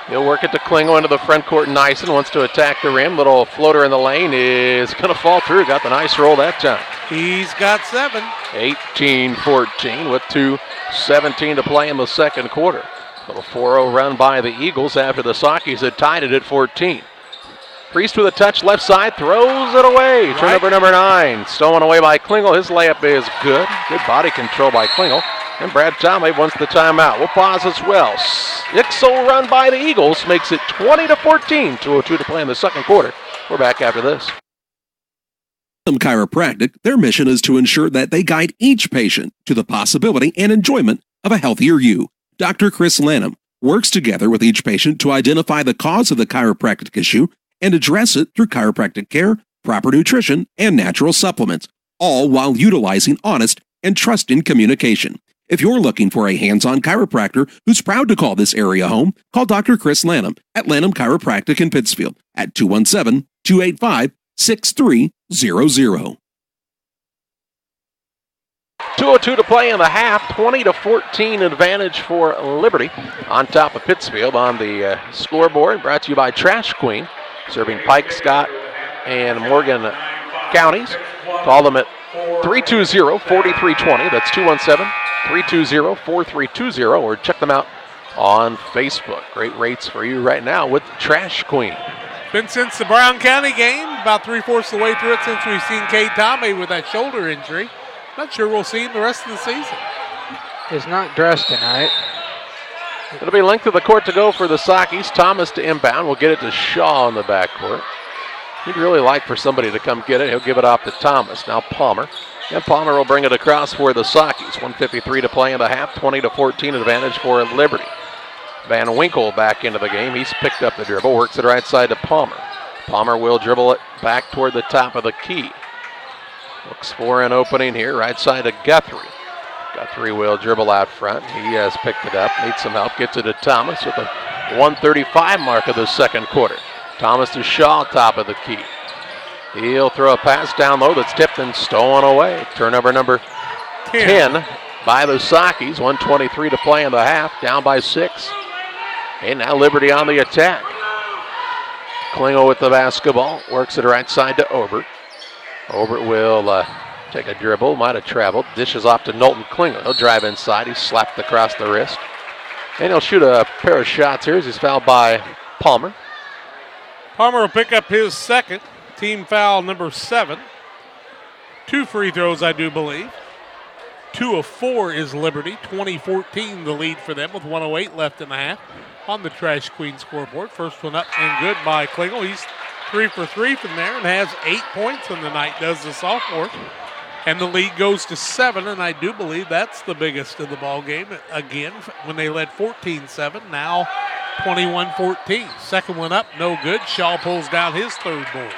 He'll work it to Klingel into the front court. Nyson wants to attack the rim. Little floater in the lane is going to fall through. Got the nice roll that time. He's got 7. 18-14 with 2:17 to play in the second quarter. Little 4-0 run by the Eagles after the Sockies had tied it at 14. Priest with a touch, left side, throws it away. Turnover number 9, stolen away by Klingel. His layup is good. Good body control by Klingel. And Brad Tomley wants the timeout. We'll pause as well. 6-0 run by the Eagles makes it 20-14. 2:02 to play in the second quarter. We're back after this. Chiropractic, their mission is to ensure that they guide each patient to the possibility and enjoyment of a healthier you. Dr. Chris Lanham works together with each patient to identify the cause of the chiropractic issue and address it through chiropractic care, proper nutrition, and natural supplements, all while utilizing honest and trusting communication. If you're looking for a hands-on chiropractor who's proud to call this area home, call Dr. Chris Lanham at Lanham Chiropractic in Pittsfield at 217-285-6300. 2:02 to play in the half. 20-14 advantage for Liberty on top of Pittsfield on the scoreboard. Brought to you by Trash Queen, serving Pike, Scott, and Morgan counties. Call them at 320-4320. That's 217-320-4320, or check them out on Facebook. Great rates for you right now with Trash Queen. Been since the Brown County game, about 3/4 of the way through it since we've seen Cade Tomei with that shoulder injury. Not sure we'll see him the rest of the season. Is not dressed tonight. It'll be length of the court to go for the Sockies. Thomas to inbound. We'll get it to Shaw in the backcourt. He'd really like for somebody to come get it. He'll give it off to Thomas. Now Palmer. And Palmer will bring it across for the Sockies. 1:53 to play in the half. 20-14 advantage for Liberty. Van Winkle back into the game. He's picked up the dribble. Works it right side to Palmer. Palmer will dribble it back toward the top of the key. Looks for an opening here. Right side to Guthrie. Guthrie will dribble out front. He has picked it up. Needs some help. Gets it to Thomas with the 1:35 mark of the second quarter. Thomas to Shaw, top of the key. He'll throw a pass down low that's tipped and stolen away. Turnover number 10 by the Sockies. 1:23 to play in the half. Down by 6. And now Liberty on the attack. Klingel with the basketball. Works it right side to Obert. Obert will take a dribble. Might have traveled. Dishes off to Knowlton Klingel. He'll drive inside. He's slapped across the wrist. And he'll shoot a pair of shots here as he's fouled by Palmer. Palmer will pick up his second. Team foul number 7. 2 free throws, I do believe. 2 of 4 is Liberty. 20-14 the lead for them with 1:08 left in the half on the Trash Queen scoreboard. First one up and good by Klingel. He's 3 for 3 from there and has 8 points on the night, does the sophomore. And the lead goes to 7, and I do believe that's the biggest of the ball game. Again, when they led 14-7, now 21-14. Second one up, no good. Shaw pulls down his third board.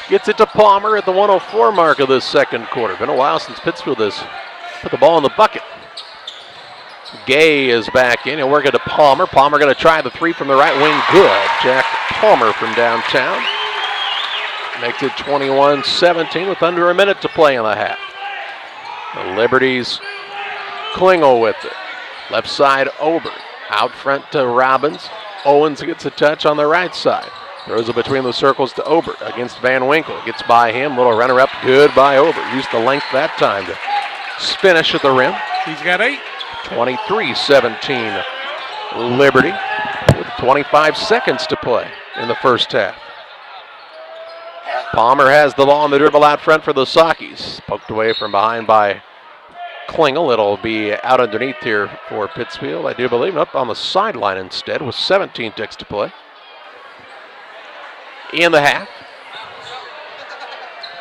Gets it to Palmer at the 1:04 mark of this second quarter. Been a while since Pittsfield has put the ball in the bucket. Gay is back in. He'll work it to Palmer. Palmer going to try the 3 from the right wing. Good. Jack Palmer from downtown. Makes it 21-17 with under a minute to play in the half. The Liberties Klingel with it. Left side, Obert. Out front to Robbins. Owens gets a touch on the right side. Throws it between the circles to Obert against Van Winkle. Gets by him. Little runner up. Good by Obert. Used the length that time to finish at the rim. He's got 8. 23-17 Liberty with 25 seconds to play in the first half. Palmer has the ball on the dribble out front for the Sockies. Poked away from behind by Klingel. It'll be out underneath here for Pittsfield, I do believe. Up on the sideline instead with 17 ticks to play. In the half.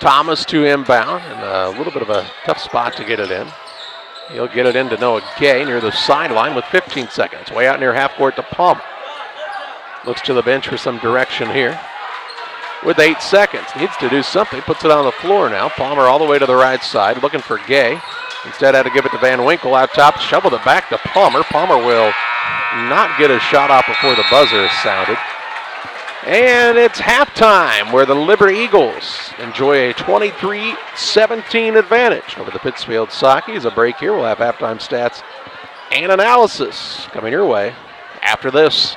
Thomas to inbound, and a little bit of a tough spot to get it in. He'll get it into Noah Gay near the sideline with 15 seconds. Way out near half court to Palmer. Looks to the bench for some direction here. With 8 seconds, needs to do something. Puts it on the floor now. Palmer all the way to the right side, looking for Gay. Instead had to give it to Van Winkle out top. Shoveled it back to Palmer. Palmer will not get a shot off before the buzzer is sounded. And it's halftime where the Liberty Eagles enjoy a 23-17 advantage over the Pittsfield Sockies. A break here. We'll have halftime stats and analysis coming your way after this.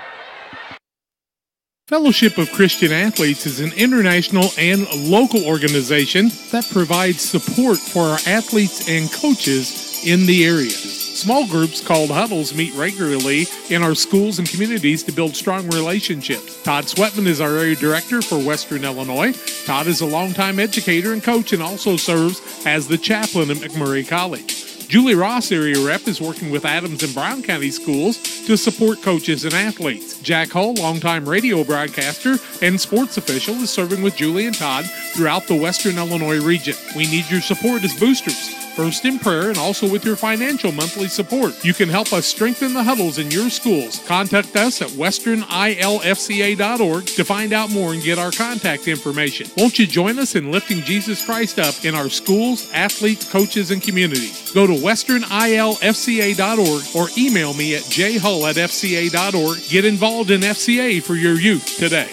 Fellowship of Christian Athletes is an international and local organization that provides support for our athletes and coaches in the area. Small groups called huddles meet regularly in our schools and communities to build strong relationships. Todd Sweatman is our area director for Western Illinois. Todd is a longtime educator and coach and also serves as the chaplain at McMurray College. Julie Ross, area rep, is working with Adams and Brown County schools to support coaches and athletes. Jack Hull, longtime radio broadcaster and sports official, is serving with Julie and Todd throughout the Western Illinois region. We need your support as boosters, first in prayer and also with your financial monthly support. You can help us strengthen the huddles in your schools. Contact us at westernilfca.org to find out more and get our contact information. Won't you join us in lifting Jesus Christ up in our schools, athletes, coaches, and communities? Go to westernilfca.org or email me at jhull@fca.org. Get involved in FCA for your youth today.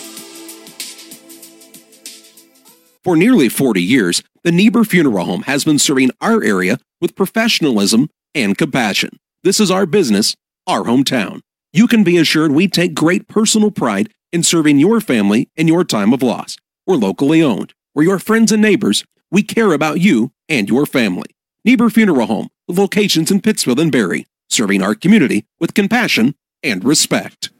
For nearly 40 years, the Niebuhr Funeral Home has been serving our area with professionalism and compassion. This is our business, our hometown. You can be assured we take great personal pride in serving your family in your time of loss. We're locally owned. We're your friends and neighbors. We care about you and your family. Niebuhr Funeral Home, with locations in Pittsfield and Barry, serving our community with compassion and respect.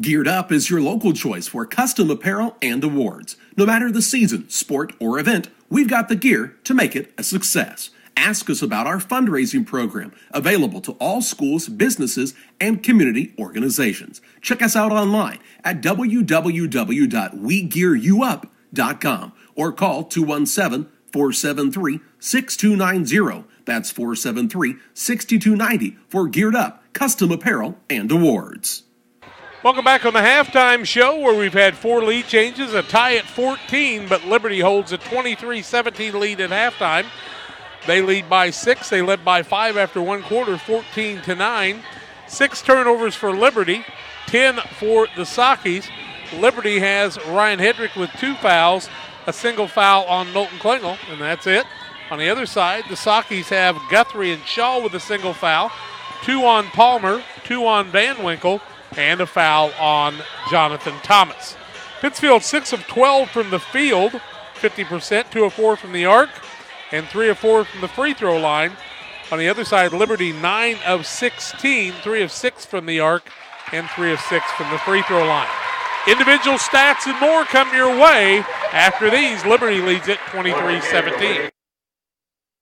Geared Up is your local choice for custom apparel and awards. No matter the season, sport, or event, we've got the gear to make it a success. Ask us about our fundraising program, available to all schools, businesses, and community organizations. Check us out online at www.wegearyouup.com or call 217-473-6290. That's 473-6290 for Geared Up, custom apparel, and awards. Welcome back on the halftime show where we've had 4 lead changes, a tie at 14, but Liberty holds a 23-17 lead at halftime. They lead by 6. They led by 5 after one quarter, 14-9. 6 turnovers for Liberty, 10 for the Sockies. Liberty has Ryan Hedrick with 2 fouls, a single foul on Knowlton Klingel, and that's it. On the other side, the Sockies have Guthrie and Shaw with a single foul, 2 on Palmer, 2 on Van Winkle, and a foul on Jonathan Thomas. Pittsfield 6 of 12 from the field, 50%, 2 of 4 from the arc, and 3 of 4 from the free throw line. On the other side, Liberty 9 of 16, 3 of 6 from the arc, and 3 of 6 from the free throw line. Individual stats and more come your way. After these, Liberty leads it 23-17.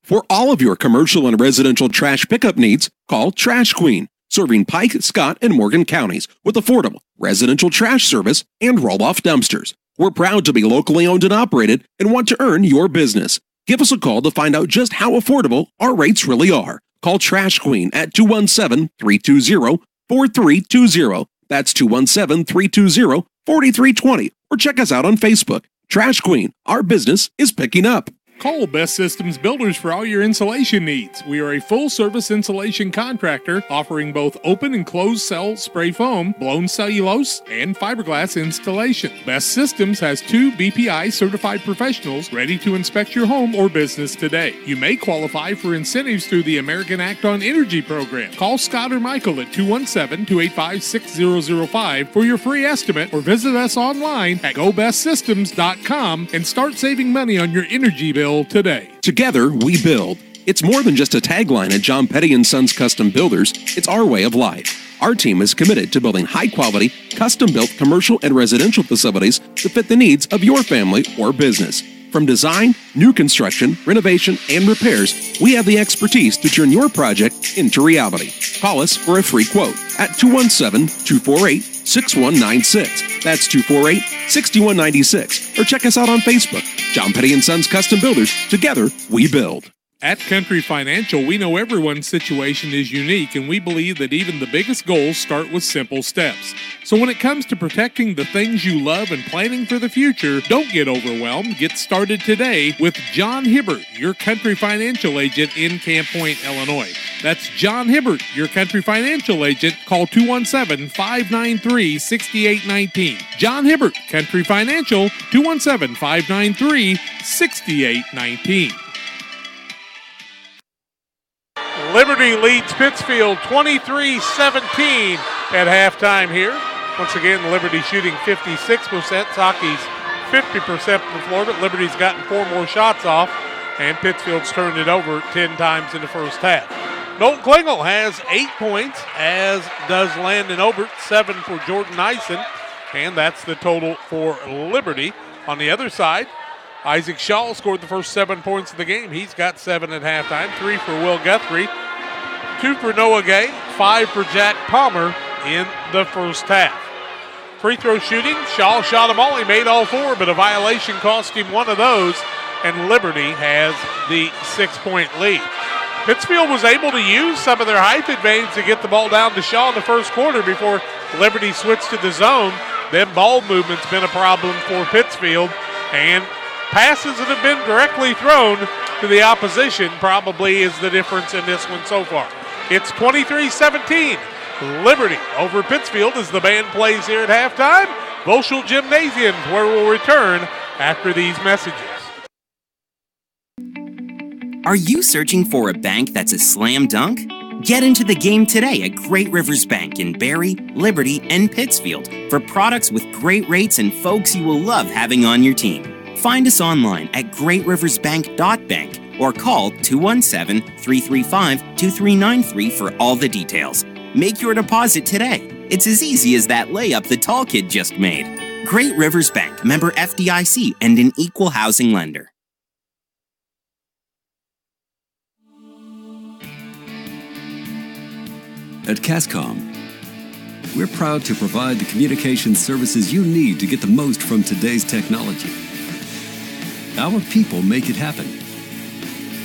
For all of your commercial and residential trash pickup needs, call Trash Queen, serving Pike, Scott, and Morgan counties with affordable residential trash service and roll-off dumpsters. We're proud to be locally owned and operated and want to earn your business. Give us a call to find out just how affordable our rates really are. Call Trash Queen at 217-320-4320. That's 217-320-4320. Or check us out on Facebook. Trash Queen, our business is picking up. Call Best Systems Builders for all your insulation needs. We are a full-service insulation contractor offering both open and closed cell spray foam, blown cellulose, and fiberglass installation. Best Systems has 2 BPI certified professionals ready to inspect your home or business today. You may qualify for incentives through the American Act on Energy program. Call Scott or Michael at 217-285-6005 for your free estimate or visit us online at gobestsystems.com and start saving money on your energy bill today. Together, we build. It's more than just a tagline at John Petty & Sons Custom Builders. It's our way of life. Our team is committed to building high-quality, custom-built commercial and residential facilities to fit the needs of your family or business. From design, new construction, renovation, and repairs, we have the expertise to turn your project into reality. Call us for a free quote at 217-248-6196. That's 248-6196. Or check us out on Facebook. John Petty & Sons Custom Builders. Together, we build. At Country Financial, we know everyone's situation is unique, and we believe that even the biggest goals start with simple steps. So when it comes to protecting the things you love and planning for the future, don't get overwhelmed. Get started today with John Hibbert, your Country Financial agent in Camp Point, Illinois. That's John Hibbert, your Country Financial agent. Call 217-593-6819. John Hibbert, Country Financial, 217-593-6819. Liberty leads Pittsfield 23-17 at halftime here. Once again, Liberty shooting 56%, Sockies 50% from the floor, but Liberty's gotten 4 more shots off, and Pittsfield's turned it over 10 times in the first half. Nolan Klingel has 8 points, as does Landon Obert, 7 for Jordan Nyson, and that's the total for Liberty. On the other side, Isaac Shaw scored the first 7 points of the game. He's got 7 at halftime, 3 for Will Guthrie, 2 for Noah Gay, 5 for Jack Palmer in the first half. Free throw shooting, Shaw shot them all. He made all 4, but a violation cost him one of those, and Liberty has the 6-point lead. Pittsfield was able to use some of their height advantage to get the ball down to Shaw in the first quarter before Liberty switched to the zone. Then ball movement's been a problem for Pittsfield, and passes that have been directly thrown to the opposition probably is the difference in this one so far. It's 23-17. Liberty over Pittsfield as the band plays here at halftime. Volschel Gymnasium, where we'll return after these messages. Are you searching for a bank that's a slam dunk? Get into the game today at Great Rivers Bank in Barry, Liberty, and Pittsfield for products with great rates and folks you will love having on your team. Find us online at greatriversbank.bank or call 217-335-2393 for all the details. Make your deposit today. It's as easy as that layup the tall kid just made. Great Rivers Bank, member FDIC, and an equal housing lender. At Cascom, we're proud to provide the communication services you need to get the most from today's technology. Our people make it happen.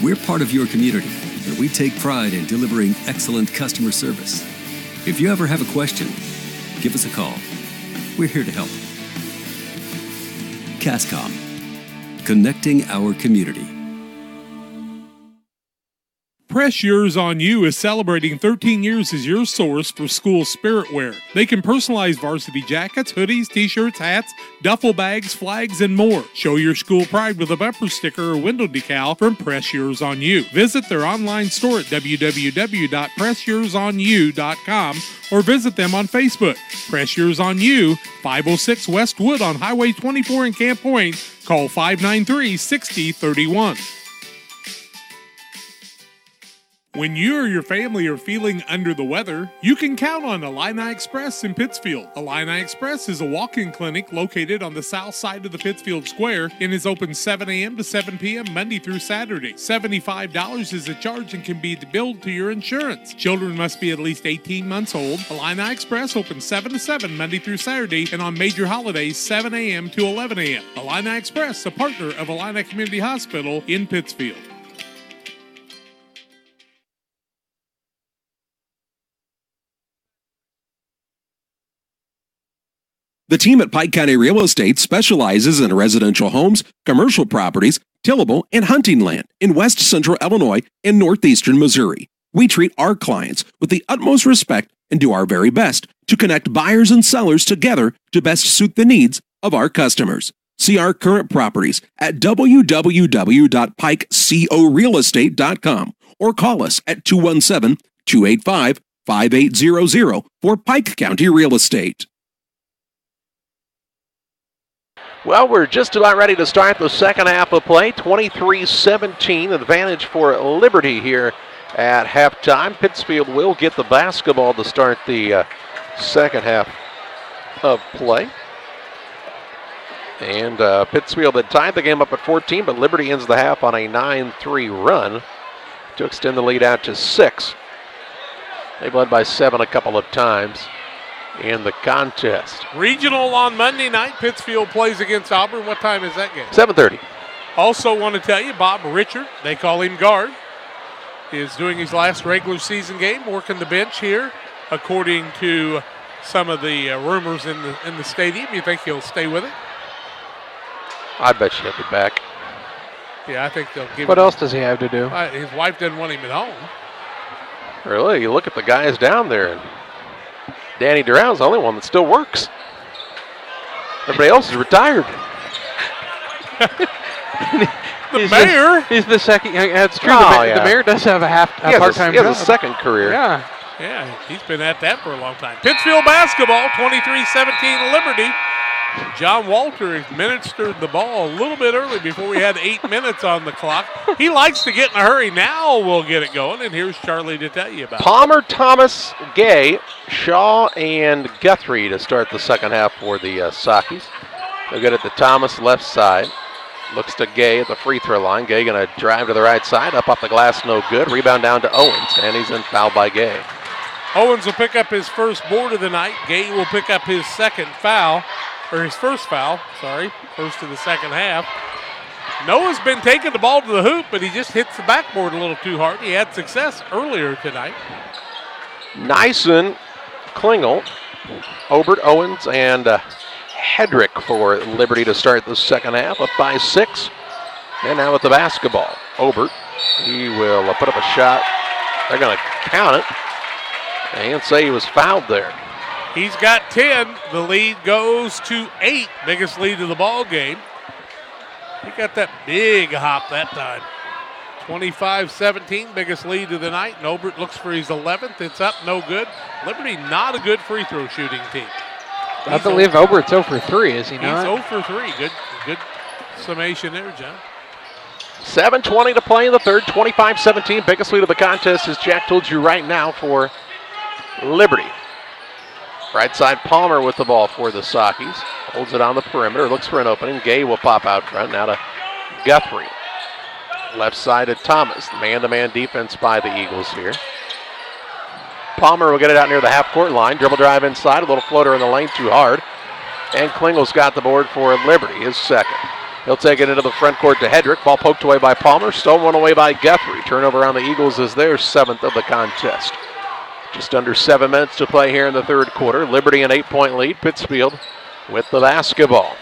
We're part of your community, and we take pride in delivering excellent customer service. If you ever have a question, give us a call. We're here to help. Cascom, connecting our community. Press Yours on You is celebrating 13 years as your source for school spirit wear. They can personalize varsity jackets, hoodies, t-shirts, hats, duffel bags, flags, and more. Show your school pride with a bumper sticker or window decal from Press Yours on You. Visit their online store at www.pressyoursonu.com or visit them on Facebook. Press Yours on You, 506 West Wood on Highway 24 in Camp Point. Call 593-6031. When you or your family are feeling under the weather, you can count on Illini Express in Pittsfield. Illini Express is a walk-in clinic located on the south side of the Pittsfield Square and is open 7 a.m. to 7 p.m. Monday through Saturday. $75 is the charge and can be billed to your insurance. Children must be at least 18 months old. Illini Express opens 7 to 7 Monday through Saturday and on major holidays 7 a.m. to 11 a.m. Illini Express, a partner of Illini Community Hospital in Pittsfield. The team at Pike County Real Estate specializes in residential homes, commercial properties, tillable, and hunting land in west central Illinois and northeastern Missouri. We treat our clients with the utmost respect and do our very best to connect buyers and sellers together to best suit the needs of our customers. See our current properties at www.pikecorealestate.com or call us at 217-285-5800 for Pike County Real Estate. Well, we're just about ready to start the second half of play. 23-17, advantage for Liberty here at halftime. Pittsfield will get the basketball to start the second half of play. And Pittsfield had tied the game up at 14, but Liberty ends the half on a 9-3 run to extend the lead out to 6. They've led by 7 a couple of times in the contest. Regional on Monday night. Pittsfield plays against Auburn. What time is that game? 7:30. Also want to tell you, Bob Richard, they call him guard, is doing his last regular season game, working the bench here, according to some of the rumors in the stadium. You think he'll stay with it? I bet you he'll be back. Yeah, I think they'll give him. What else does he have to do? His wife doesn't want him at home. Really? You look at the guys down there, and Danny Drown's the only one that still works. Everybody else is retired. Mayor. He's the second. That's true. Oh, The mayor does have a part-time job. He job. has a second career. Yeah. Yeah, he's been at that for a long time. Pittsfield basketball, 23-17 Liberty. John Walter administered the ball a little bit early before we had 8 minutes on the clock. He likes to get in a hurry. Now we'll get it going, and here's Charlie to tell you about it. Palmer, Thomas, Gay, Shaw, and Guthrie to start the second half for the Sockies. They'll get it to Thomas, left side. Looks to Gay at the free throw line. Gay going to drive to the right side. Up off the glass, no good. Rebound down to Owens, and he's in fouled by Gay. Owens will pick up his first board of the night. Gay will pick up his second foul, or his first foul, first of the second half. Noah's been taking the ball to the hoop, but he just hits the backboard a little too hard. He had success earlier tonight. Nyson, Klingel, Obert, Owens, and Hedrick for Liberty to start the second half, up by 6. And now with the basketball, Obert, he will put up a shot. They're going to count it and say he was fouled there. He's got 10. The lead goes to 8. Biggest lead of the ball game. He got that big hop that time. 25-17, biggest lead of the night. And Obert looks for his 11th. It's up, no good. Liberty not a good free throw shooting team. I believe Obert's 0 for 3, is he not? He's 0 for 3. Good summation there, John. 7:20 to play in the third. 25-17. Biggest lead of the contest, as Jack told you right now, for Liberty. Right side, Palmer with the ball for the Sockies. Holds it on the perimeter. Looks for an opening. Gay will pop out front. Now to Guthrie. Left side to Thomas. Man-to-man defense by the Eagles here. Palmer will get it out near the half-court line. Dribble drive inside. A little floater in the lane, too hard. And Klingel's got the board for Liberty, his second. He'll take it into the front court to Hedrick. Ball poked away by Palmer. Stolen away by Guthrie. Turnover on the Eagles is their 7th of the contest. Just under 7 minutes to play here in the third quarter. Liberty an 8-point lead. Pittsfield with the basketball.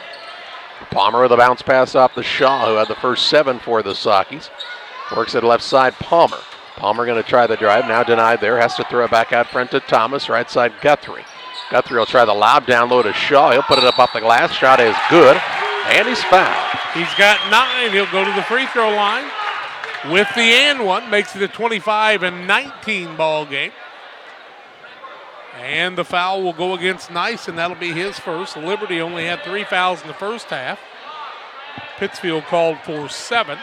Palmer with a bounce pass off the Shaw, who had the first 7 for the Sockies. Works it left side, Palmer. Palmer going to try the drive, now denied there. Has to throw it back out front to Thomas. Right side, Guthrie. Guthrie will try the lob down low to Shaw. He'll put it up off the glass. Shot is good, and he's fouled. He's got 9. He'll go to the free throw line with the and one. Makes it a 25-19 ball game. And the foul will go against Nice, and that'll be his first. Liberty only had 3 fouls in the first half. Pittsfield called for 7.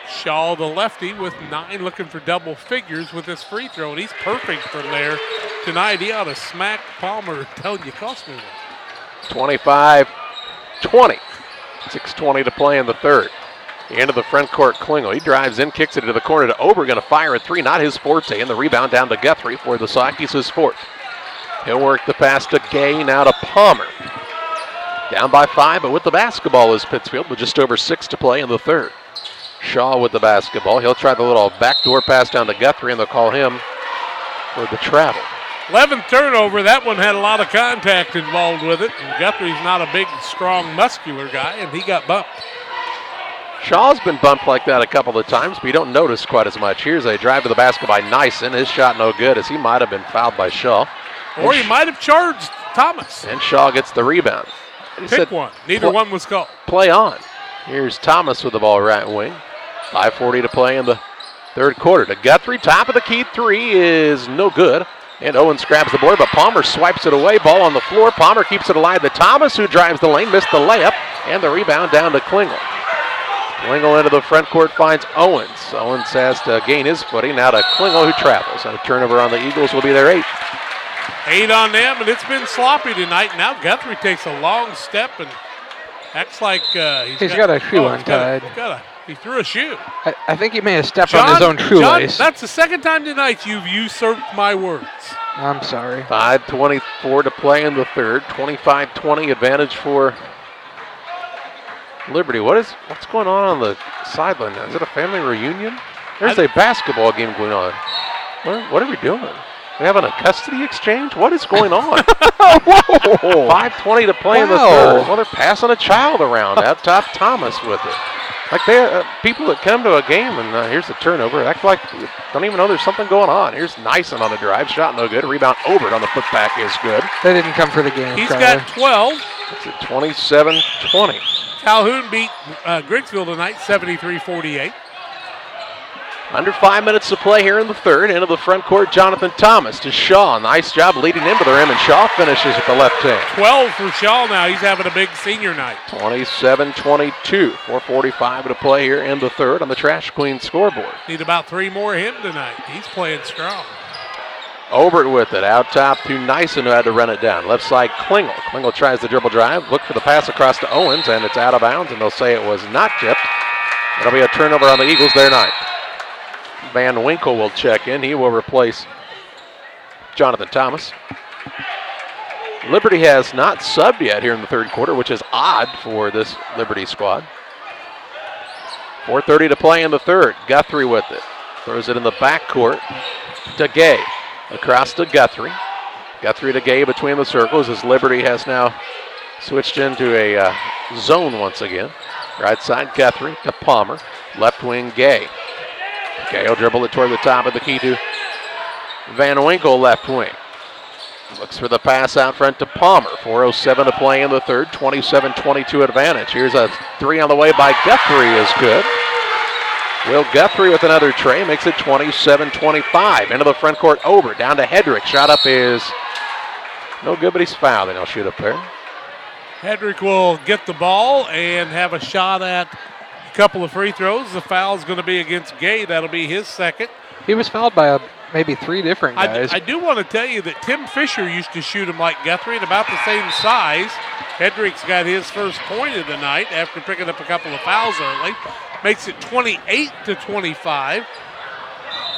Shaw, the lefty, with 9, looking for double figures with his free throw, and he's perfect from there tonight. He ought to smack Palmer, telling you cost me one. 25-20. 6:20 to play in the third. Into the front court, Klingel. He drives in, kicks it into the corner to Ober, going to fire a 3, not his forte, and the rebound down to Guthrie for the Sockies, his 4th. He'll work the pass to Gay, now to Palmer. Down by 5, but with the basketball is Pittsfield, with just over 6 to play in the third. Shaw with the basketball. He'll try the little backdoor pass down to Guthrie, and they'll call him for the travel. 11th turnover. That one had a lot of contact involved with it. And Guthrie's not a big, strong, muscular guy, and he got bumped. Shaw's been bumped like that a couple of times, but you don't notice quite as much. Here's a drive to the basket by Nyson. His shot no good, as he might have been fouled by Shaw. Or he might have charged Thomas. And Shaw gets the rebound. Pick one. Neither one was called. Play on. Here's Thomas with the ball right wing. 5:40 to play in the third quarter. To Guthrie, top of the key 3 is no good. And Owens grabs the board, but Palmer swipes it away. Ball on the floor. Palmer keeps it alive to Thomas, who drives the lane, missed the layup, and the rebound down to Klingel. Klingel into the front court finds Owens. Owens has to gain his footing. Now to Klingel, who travels. And a turnover on the Eagles will be their 8th. 8 on them, and it's been sloppy tonight. Now Guthrie takes a long step and acts like he's got a shoe untied. He threw a shoe. I think he may have stepped on his own shoelace. John, that's the second time tonight you've usurped my words. I'm sorry. 5:24 to play in the third. 25-20 advantage for Liberty. What's going on the sideline now? Is it a family reunion? There's a basketball game going on. What are we doing? We having a custody exchange? What is going on? 5:20 to play in the third. Well, they're passing a child around. Out top, Thomas with it. Like they people that come to a game and here's the turnover. Act like don't even know there's something going on. Here's Nyson on the drive. Shot no good. Rebound Obert on the putback is good. They didn't come for the game. He's got 12. It's at 27-20. Calhoun beat Grigsville tonight 73-48. Under 5 minutes to play here in the third. Into the front court, Jonathan Thomas to Shaw. Nice job leading into the rim, and Shaw finishes with the left hand. 12 for Shaw now. He's having a big senior night. 27-22. 4:45 to play here in the third on the Trash Queen scoreboard. Need about 3 more of him tonight. He's playing strong. Obert with it. Out top to Nyson, who had to run it down. Left side, Klingel. Klingel tries the dribble drive. Look for the pass across to Owens, and it's out of bounds, and they'll say it was not tipped. It'll be a turnover on the Eagles, their ninth. Van Winkle will check in. He will replace Jonathan Thomas. Liberty has not subbed yet here in the third quarter, which is odd for this Liberty squad. 4:30 to play in the third. Guthrie with it. Throws it in the backcourt to Gay. Across to Guthrie. Guthrie to Gay between the circles as Liberty has now switched into a zone once again. Right side, Guthrie to Palmer. Left wing, Gay. Gay will dribble it toward the top of the key to Van Winkle, left wing. Looks for the pass out front to Palmer. 4:07 to play in the third. 27-22 advantage. Here's a three on the way by Guthrie is good. Will Guthrie with another tray makes it 27-25. Into the front court, over down to Hedrick. Shot up is no good, but he's fouled, and he'll shoot up there. Hedrick will get the ball and have a shot at a couple of free throws. The foul is going to be against Gay. That'll be his second. He was fouled by maybe 3 different guys. I do want to tell you that Tim Fisher used to shoot him like Guthrie and about the same size. Hedrick's got his first point of the night after picking up a couple of fouls early. Makes it 28-25.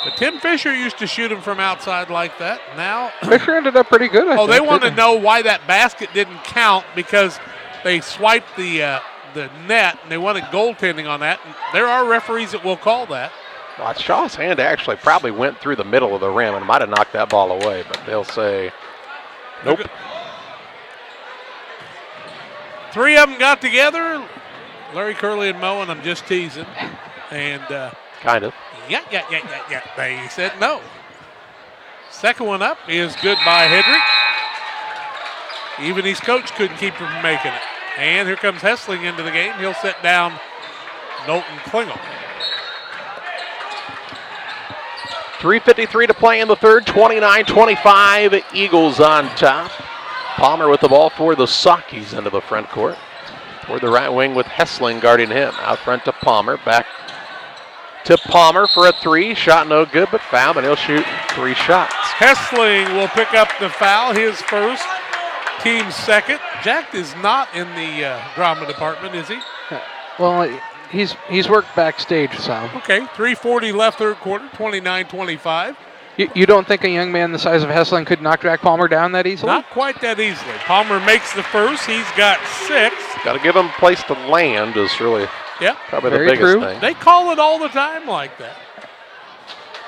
But Tim Fisher used to shoot him from outside like that. Now Fisher ended up pretty good, I think. they want to know why that basket didn't count because they swiped the net and they wanted goaltending on that. And there are referees that will call that. Well, Shaw's hand actually probably went through the middle of the rim and might have knocked that ball away, but they'll say nope. 3 of them got together. Larry Curley and Moen, I'm just teasing. And kind of. Yeah. They said no. Second one up is good by Hedrick. Even his coach couldn't keep him from making it. And here comes Hessling into the game. He'll set down Knowlton Klingel. 3:53 to play in the third. 29-25. Eagles on top. Palmer with the ball for the Sockies into the front court. Toward the right wing with Hessling guarding him. Out front to Palmer. Back to Palmer for a three. Shot no good, but fouled, and he'll shoot 3 shots. Hessling will pick up the foul, his first, team's second. Jack is not in the drama department, is he? Well, he's worked backstage some. Okay, 3:40 left third quarter, 29-25. You don't think a young man the size of Hessling could knock Jack Palmer down that easily? Not quite that easily. Palmer makes the first. He's got 6. Got to give him a place to land is really probably the biggest thing. They call it all the time like that.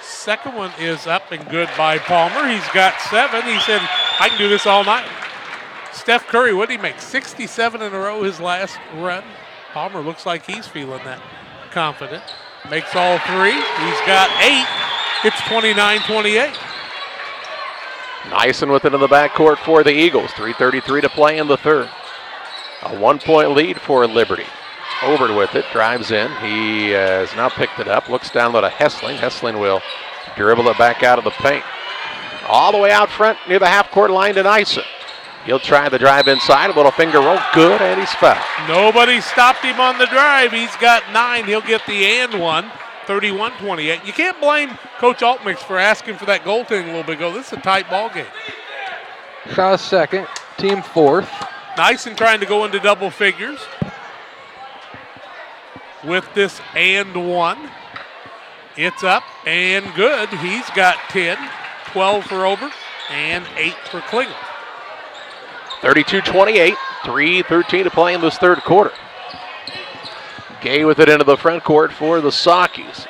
Second one is up and good by Palmer. He's got 7. He said, I can do this all night. Steph Curry, what did he make? 67 in a row his last run. Palmer looks like he's feeling that confident. Makes all 3. He's got 8. It's 29-28. Nyson with it in the backcourt for the Eagles. 3:33 to play in the third. A 1-point lead for Liberty. Obert with it, drives in. He has now picked it up, looks down low to Hessling. Hessling will dribble it back out of the paint. All the way out front near the half-court line to Nyson. He'll try the drive inside, a little finger roll, good, and he's fouled. Nobody stopped him on the drive. He's got 9. He'll get the and one. 31-28. You can't blame Coach Altmix for asking for that goaltending a little bit ago. This is a tight ball game. Shaw's second, team 4th. Nyson trying to go into double figures with this and one. It's up and good. He's got 10, 12 for Obert, and 8 for Klingel. 32-28, 3:13 to play in this third quarter. Gay with it into the front court for the Sockies.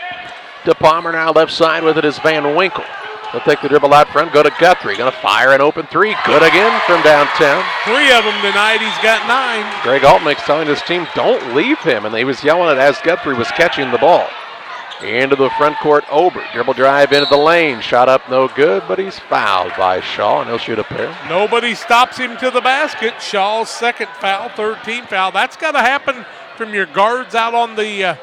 To Palmer now left side with it is Van Winkle. He'll take the dribble out front, go to Guthrie. Going to fire an open 3. Good again from downtown. 3 of them tonight. He's got 9. Greg Altmix telling his team, don't leave him. And he was yelling it as Guthrie was catching the ball. Into the front court, Obert. Dribble drive into the lane. Shot up no good, but he's fouled by Shaw, and he'll shoot a pair. Nobody stops him to the basket. Shaw's second foul, third team foul. That's got to happen from your guards out on the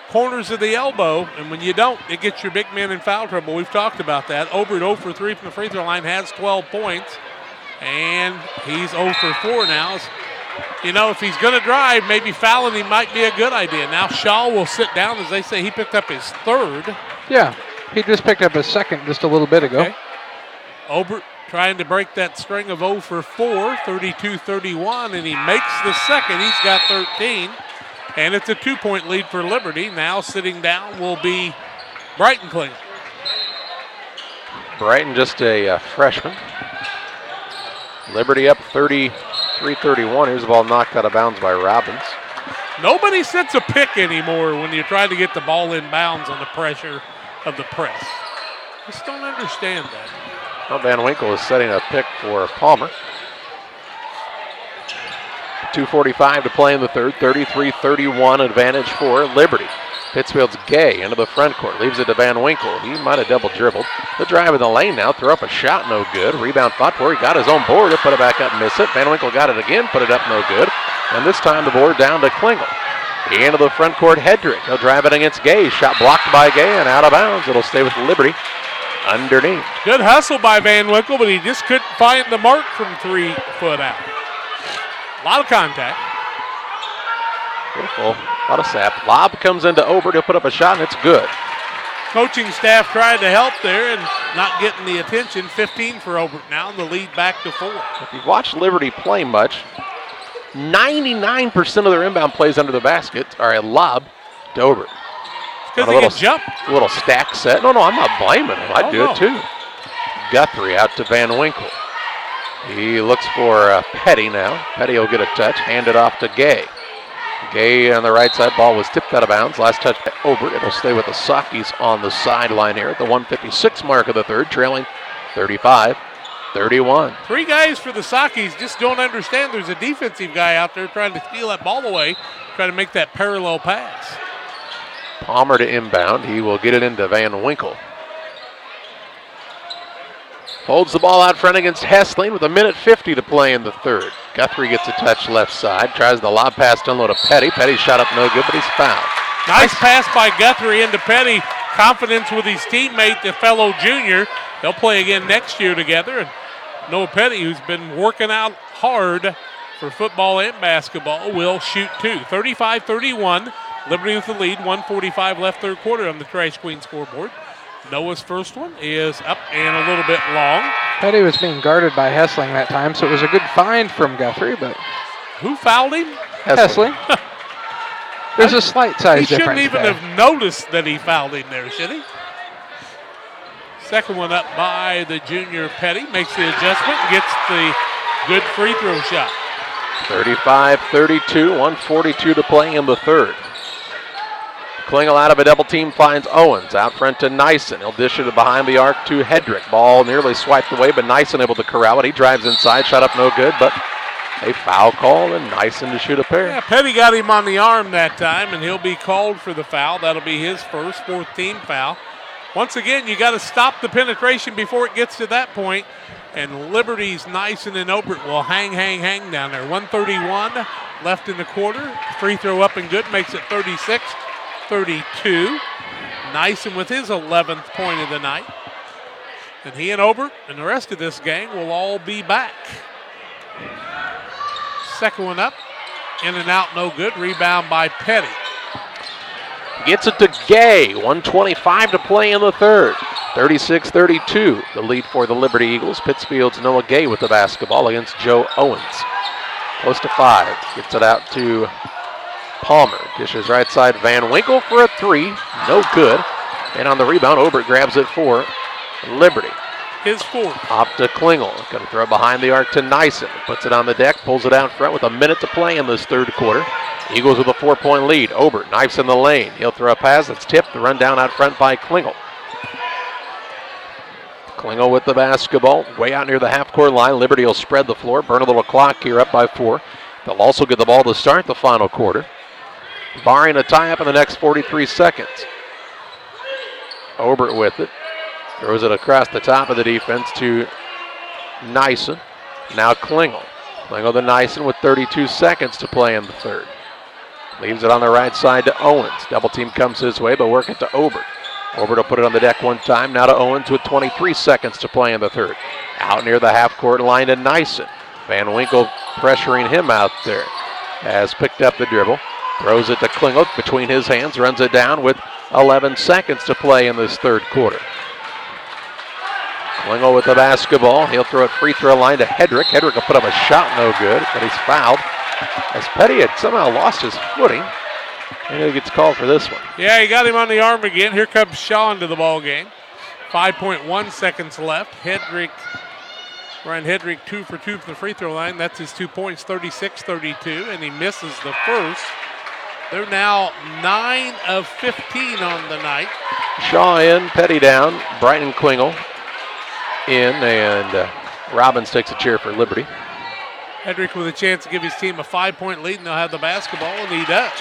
corners of the elbow, and when you don't, it gets your big men in foul trouble. We've talked about that. Obert 0 for 3 from the free throw line, has 12 points, and he's 0 for 4 now. You know, if he's going to drive, maybe fouling him might be a good idea. Now Shaw will sit down. As they say, he picked up his third. Yeah, he just picked up his second just a little bit ago. Okay. Obert trying to break that string of 0 for 4, 32-31, and he makes the second. He's got 13, and it's a 2-point lead for Liberty. Now sitting down will be Brighton Klinger. Brighton just a freshman. Liberty up 33-31. Here's the ball knocked out of bounds by Robbins. Nobody sets a pick anymore when you're trying to get the ball in bounds on the pressure of the press. Just don't understand that. Well, Van Winkle is setting a pick for Palmer. 2:45 to play in the third. 33-31 advantage for Liberty. Pittsfield's Gay into the front court. Leaves it to Van Winkle. He might have double dribbled. The drive in the lane now. Throw up a shot, no good. Rebound fought for. He got his own board. He'll put it back up and miss it. Van Winkle got it again. Put it up, no good. And this time the board down to Klingel. Into the front court, Hedrick. He'll drive it against Gay. Shot blocked by Gay and out of bounds. It'll stay with Liberty underneath. Good hustle by Van Winkle, but he just couldn't find the mark from 3 foot out. A lot of contact. Beautiful. A lot of sap. Lob comes into Obert. He'll put up a shot, and it's good. Coaching staff tried to help there and not getting the attention. 15 for Obert now, and the lead back to 4. If you've watched Liberty play much, 99% of their inbound plays under the basket are a lob to Obert. Because he can jump. A little stack set. No, I'm not blaming him. I'd do it too. Guthrie out to Van Winkle. He looks for Petty now. Petty will get a touch. Hand it off to Gay. Gay on the right side. Ball was tipped out of bounds. Last touch by Obert. It'll stay with the Sockies on the sideline here at the 1:56 mark of the third, trailing 35-31. 3 guys for the Sockies just don't understand there's a defensive guy out there trying to steal that ball away, trying to make that parallel pass. Palmer to inbound. He will get it into Van Winkle. Holds the ball out front against Hessling with 1:50 to play in the third. Guthrie gets a touch left side. Tries the lob pass to unload to Petty. Petty's shot up no good, but he's fouled. Nice pass by Guthrie into Petty. Confidence with his teammate, the fellow junior. They'll play again next year together. And Noah Petty, who's been working out hard for football and basketball, will shoot 2. 35-31. Liberty with the lead. 1:45 left third quarter on the Trash Queen scoreboard. Noah's first one is up and a little bit long. Petty was being guarded by Hessling that time, so it was a good find from Guthrie, but... Who fouled him? Hessling. There's a slight size difference. He shouldn't even have noticed that he fouled him there, should he? Second one up by the junior Petty. Makes the adjustment and gets the good free throw shot. 35-32, 1:42 to play in the third. Klingel out of a double team finds Owens. Out front to Nyson. He'll dish it behind the arc to Hedrick. Ball nearly swiped away, but Nyson able to corral it. He drives inside. Shot up no good, but a foul call and Nyson to shoot a pair. Yeah, Petty got him on the arm that time, and he'll be called for the foul. That'll be his first, 4th team foul. Once again, you got to stop the penetration before it gets to that point, and Liberty's Nyson and Obert will hang down there. 1:31 left in the quarter. Free throw up and good, makes it 36-32. Nyson with his 11th point of the night. And he and Obert and the rest of this gang will all be back. Second one up, in and out, no good. Rebound by Petty. Gets it to Gay. 1:25 to play in the third. 36-32, the lead for the Liberty Eagles. Pittsfield's Noah Gay with the basketball against Joe Owens. Close to 5. Gets it out to Palmer. Dishes right side. Van Winkle for a 3. No good. And on the rebound, Obert grabs it for Liberty. His 4th. Off to Klingel. Going to throw behind the arc to Nyson. Puts it on the deck. Pulls it out front with 1 minute to play in this third quarter. Eagles with a 4-point lead. Obert knifes in the lane. He'll throw a pass that's tipped. The run down out front by Klingel. Klingel with the basketball. Way out near the half-court line. Liberty will spread the floor. Burn a little clock here, up by 4. They'll also get the ball to start the final quarter, barring a tie-up in the next 43 seconds. Obert with it. Throws it across the top of the defense to Nyson. Now Klingel. Klingel to Nyson with 32 seconds to play in the third. Leaves it on the right side to Owens. Double team comes his way, but work it to Obert. Obert will put it on the deck one time. Now to Owens with 23 seconds to play in the third. Out near the half-court line to Nyson. Van Winkle pressuring him out there. Has picked up the dribble. Throws it to Klingel between his hands. Runs it down with 11 seconds to play in this third quarter. Klingel with the basketball. He'll throw it free throw line to Hedrick. Hedrick will put up a shot, no good, but he's fouled. As Petty had somehow lost his footing. And he gets called for this one. Yeah, he got him on the arm again. Here comes Shaw into the ball game. 5.1 seconds left. Ryan Hedrick 2 for 2 from the free throw line. That's his 2 points, 36-32, and he misses the first. They're now 9 of 15 on the night. Shaw in, Petty down, Brighton Klingel in, and Robbins takes a chair for Liberty. Hedrick with a chance to give his team a 5-point lead, and they'll have the basketball, and he does.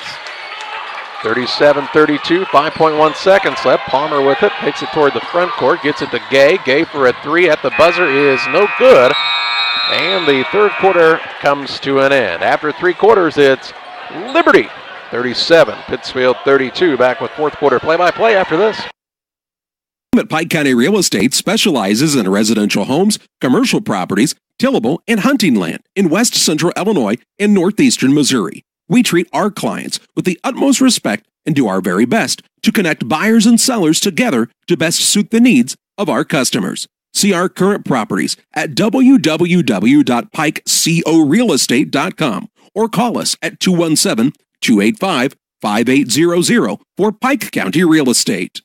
37-32, 5.1 seconds left. Palmer with it, takes it toward the front court, gets it to Gay. Gay for a three at the buzzer is no good. And the third quarter comes to an end. After 3 quarters, it's Liberty 37, Pittsfield 32. Back with fourth quarter play-by-play after this. At Pike County Real Estate specializes in residential homes, commercial properties, tillable, and hunting land in west central Illinois and northeastern Missouri. We treat our clients with the utmost respect and do our very best to connect buyers and sellers together to best suit the needs of our customers. See our current properties at www.pikecorealestate.com or call us at 217-285-5800 for Pike County Real Estate.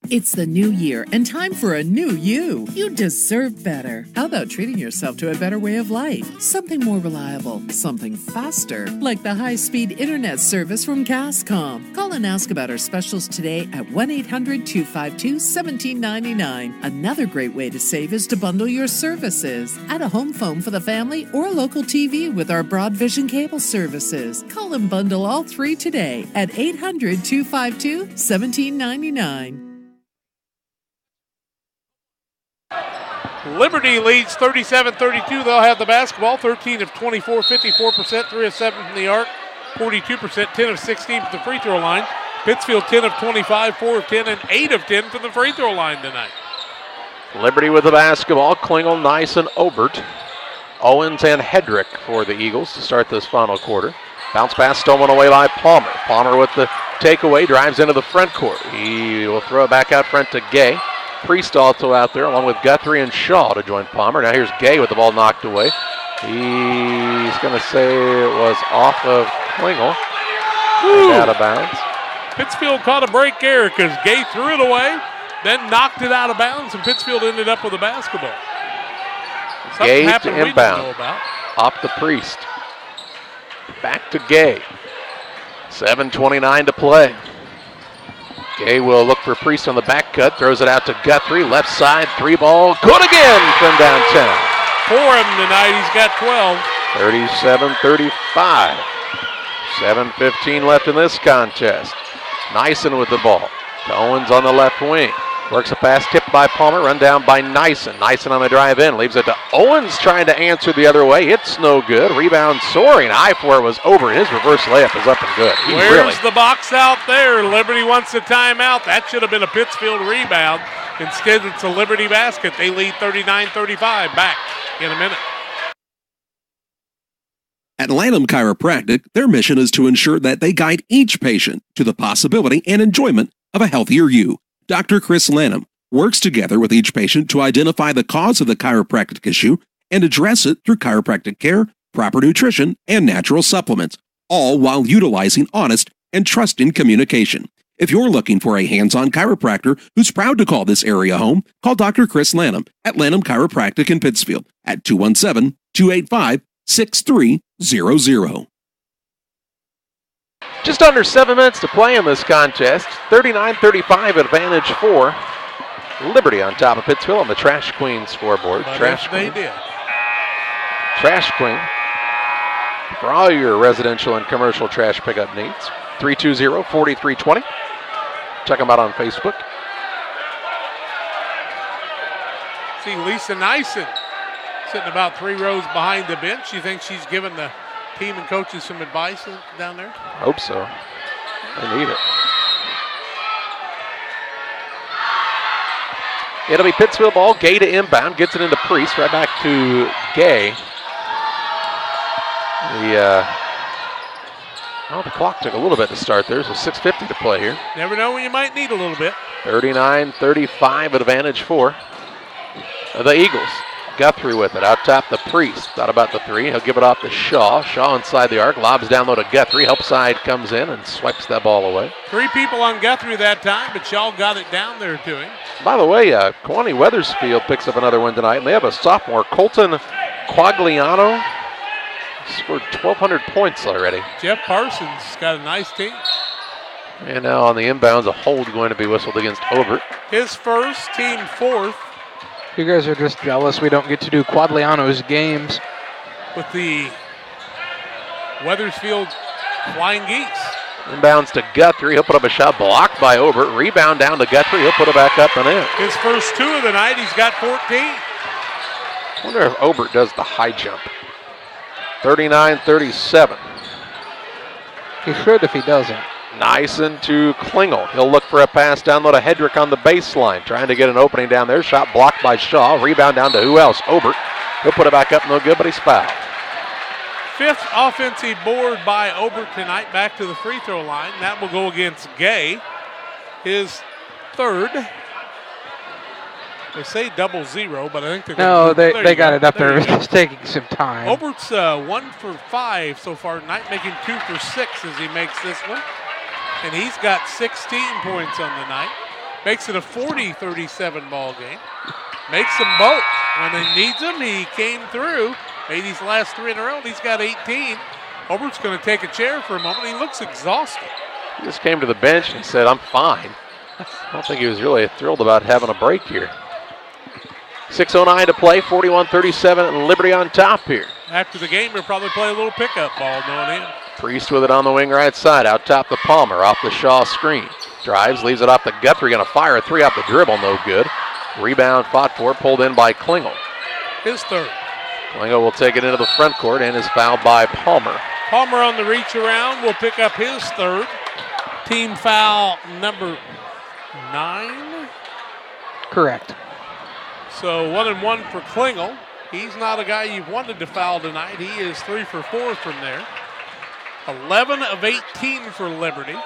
It's the new year and time for a new you. You deserve better. How about treating yourself to a better way of life? Something more reliable, something faster, like the high-speed internet service from Cascom. Call and ask about our specials today at 1-800-252-1799. Another great way to save is to bundle your services. Add a home phone for the family or a local TV with our Broad Vision cable services. Call and bundle all 3 today at 800-252-1799. Liberty leads 37-32. They'll have the basketball. 13 of 24, 54%, 3 of 7 from the arc, 42%, 10 of 16 from the free throw line. Pittsfield 10 of 25, 4 of 10, and 8 of 10 from the free throw line tonight. Liberty with the basketball. Klingel, Nyson, Obert, Owens, and Hedrick for the Eagles to start this final quarter. Bounce pass stolen away by Palmer. Palmer with the takeaway, drives into the front court. He will throw it back out front to Gay. Priest also out there along with Guthrie and Shaw to join Palmer. Now here's Gay with the ball knocked away. He's going to say it was off of Klingel. Out of bounds. Pittsfield caught a break there because Gay threw it away, then knocked it out of bounds, and Pittsfield ended up with a basketball. Gay to inbound. Off the Priest. Back to Gay. 7:29 to play. Gay will look for Priest on the back cut, throws it out to Guthrie, left side, 3 ball, good again from downtown. 4 of them tonight, he's got 12. 37-35. 7:15 left in this contest. Nyson with the ball. To Owens on the left wing. Works a pass tipped by Palmer, run down by Nyson. Nyson on the drive in, leaves it to Owens trying to answer the other way. It's no good. Rebound soaring high for it was over. His reverse layup is up and good. Where's the box out there? Liberty wants a timeout. That should have been a Pittsfield rebound. Instead, it's a Liberty basket. They lead 39-35. Back in a minute. At Lanham Chiropractic, their mission is to ensure that they guide each patient to the possibility and enjoyment of a healthier you. Dr. Chris Lanham works together with each patient to identify the cause of the chiropractic issue and address it through chiropractic care, proper nutrition, and natural supplements, all while utilizing honest and trusting communication. If you're looking for a hands-on chiropractor who's proud to call this area home, call Dr. Chris Lanham at Lanham Chiropractic in Pittsfield at 217-285-6300. Just under 7 minutes to play in this contest. 39-35 advantage for Liberty on top of Pittsfield on the Trash Queen scoreboard. Trash Queen. They did. Trash Queen. For all your residential and commercial trash pickup needs. 320-4320. Check them out on Facebook. See Lisa Nyson sitting about 3 rows behind the bench. You think she's giving the team and coaches some advice down there? Hope so. They need it. It'll be Pittsfield ball. Gay to inbound. Gets it into Priest. Right back to Gay. The clock took a little bit to start there, so 6:50 to play here. Never know when you might need a little bit. 39-35 advantage for the Eagles. Guthrie with it. Out top the Priest. Thought about the three. He'll give it off to Shaw. Shaw inside the arc. Lobs down low to Guthrie. Help side comes in and swipes that ball away. 3 people on Guthrie that time, but Shaw got it down there to him. By the way, Kewanee Wethersfield picks up another win tonight, and they have a sophomore, Colton Quagliano. Scored 1,200 points already. Jeff Parsons got a nice team. And now on the inbounds, a hold going to be whistled against Obert. His first, team fourth. You guys are just jealous we don't get to do Quagliano's games. With the Wethersfield Flying Geese. Inbounds to Guthrie. He'll put up a shot blocked by Obert. Rebound down to Guthrie. He'll put it back up and in. His first 2 of the night. He's got 14. I wonder if Obert does the high jump. 39-37. He should if he doesn't. Nyson to Klingel. He'll look for a pass down low to Hedrick on the baseline. Trying to get an opening down there. Shot blocked by Shaw. Rebound down to who else? Obert. He'll put it back up. No good, but he's fouled. 5th offensive board by Obert tonight. Back to the free throw line. That will go against Gay. His 3rd. They say 0-0, but I think they're no. They got it up there. It's just taking some time. Obert's 1 for 5 so far tonight, making 2 for 6 as he makes this one. And he's got 16 points on the night. Makes it a 40-37 ball game. Makes them both. When he needs them, he came through. Made these last 3 in a row, and he's got 18. Obert's going to take a chair for a moment. He looks exhausted. He just came to the bench and said, I'm fine. I don't think he was really thrilled about having a break here. 6:09 to play, 41-37, and Liberty on top here. After the game, he'll probably play a little pickup ball knowing him. Priest with it on the wing right side, out top the Palmer, off the Shaw screen. Drives, leaves it off the Guthrie, going to fire a 3 off the dribble, no good. Rebound fought for, pulled in by Klingel. His 3rd. Klingel will take it into the front court and is fouled by Palmer. Palmer on the reach around will pick up his 3rd. Team foul number 9. Correct. So 1 and 1 for Klingel. He's not a guy you've wanted to foul tonight. He is 3 for 4 from there. 11 of 18 for Liberty.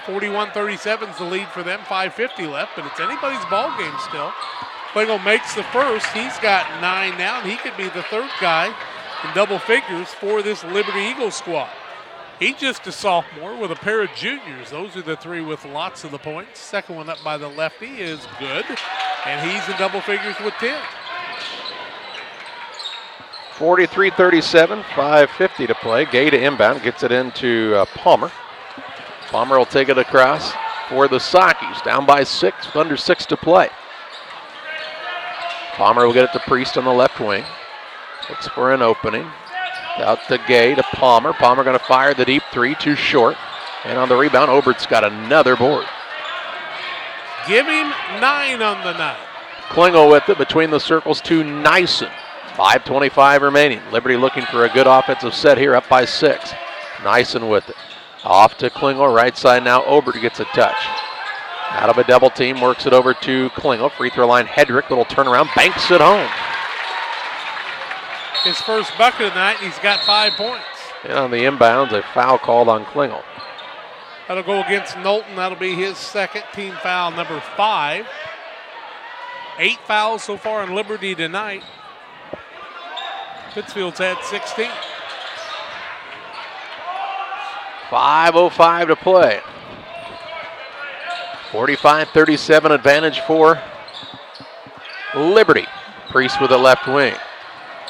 41-37 is the lead for them. 5:50 left, but it's anybody's ball game still. Klingel makes the first. He's got 9 now, and he could be the 3rd guy in double figures for this Liberty Eagles squad. He's just a sophomore with a pair of juniors. Those are the 3 with lots of the points. Second one up by the lefty is good, and he's in double figures with 10. 43-37, 5:50 to play. Gay to inbound, gets it into Palmer. Palmer will take it across for the Sockies, down by 6 with under 6 to play. Palmer will get it to Priest on the left wing. Looks for an opening. Out to Gay to Palmer. Palmer going to fire the deep 3, too short. And on the rebound, Obert's got another board. Give him 9 on the night. Klingel with it between the circles to Nyson. 5:25 remaining. Liberty looking for a good offensive set here, up by 6. Nyson with it. Off to Klingel, right side now. Obert gets a touch. Out of a double team, works it over to Klingel. Free throw line, Hedrick, little turnaround, banks it home. His first bucket of the night, he's got 5 points. And on the inbounds, a foul called on Klingel. That'll go against Knowlton. That'll be his 2nd, team foul number 5. 8 fouls so far in Liberty tonight. Pittsfield's had 16. 5:05 to play. 45-37 advantage for Liberty. Priest with the left wing.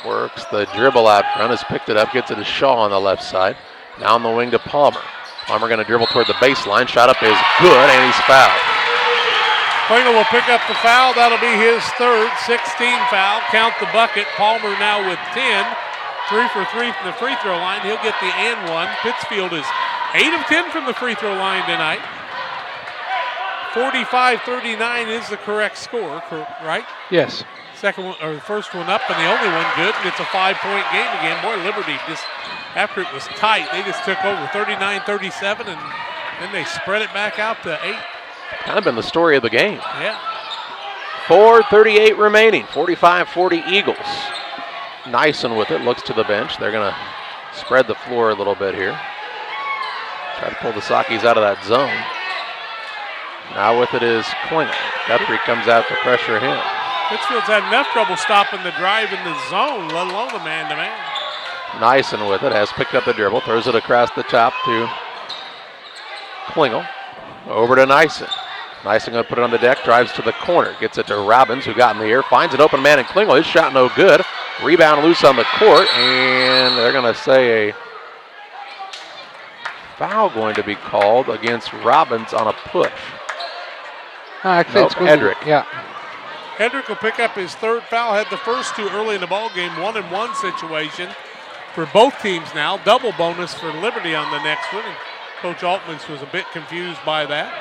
Works the dribble out front, has picked it up, gets it to Shaw on the left side. Now on the wing to Palmer. Palmer going to dribble toward the baseline. Shot up is good, and he's fouled. Klingel will pick up the foul. That'll be his 3rd, 16 foul. Count the bucket. Palmer now with 10. 3 for 3 from the free throw line. He'll get the and one. Pittsfield is 8 of 10 from the free throw line tonight. 45-39 is the correct score, right? Yes. Second one, or the first one up, and the only one good, and it's a 5-point game again. Boy, Liberty just, after it was tight, they just took over 39-37, and then they spread it back out to 8. Kind of been the story of the game. Yeah. 4:38 remaining, 45-40 Eagles. Nyson with it, looks to the bench. They're going to spread the floor a little bit here. Try to pull the Sockies out of that zone. Now with it is Klingel. Guthrie comes out to pressure him. Pittsfield's had enough trouble stopping the drive in the zone, let alone the man-to-man. Nyson with it, has picked up the dribble, throws it across the top to Klingel. Over to Nyson. Nyson going to put it on the deck, drives to the corner, gets it to Robbins, who got in the air, finds an open man in Klingel. His shot no good. Rebound loose on the court, and they're going to say a foul going to be called against Robbins on a push. It's Hedrick. Yeah. Hedrick will pick up his third foul. Had the first two early in the ball game, 1-and-1 situation for both teams now. Double bonus for Liberty on the next one. And Coach Altman was a bit confused by that.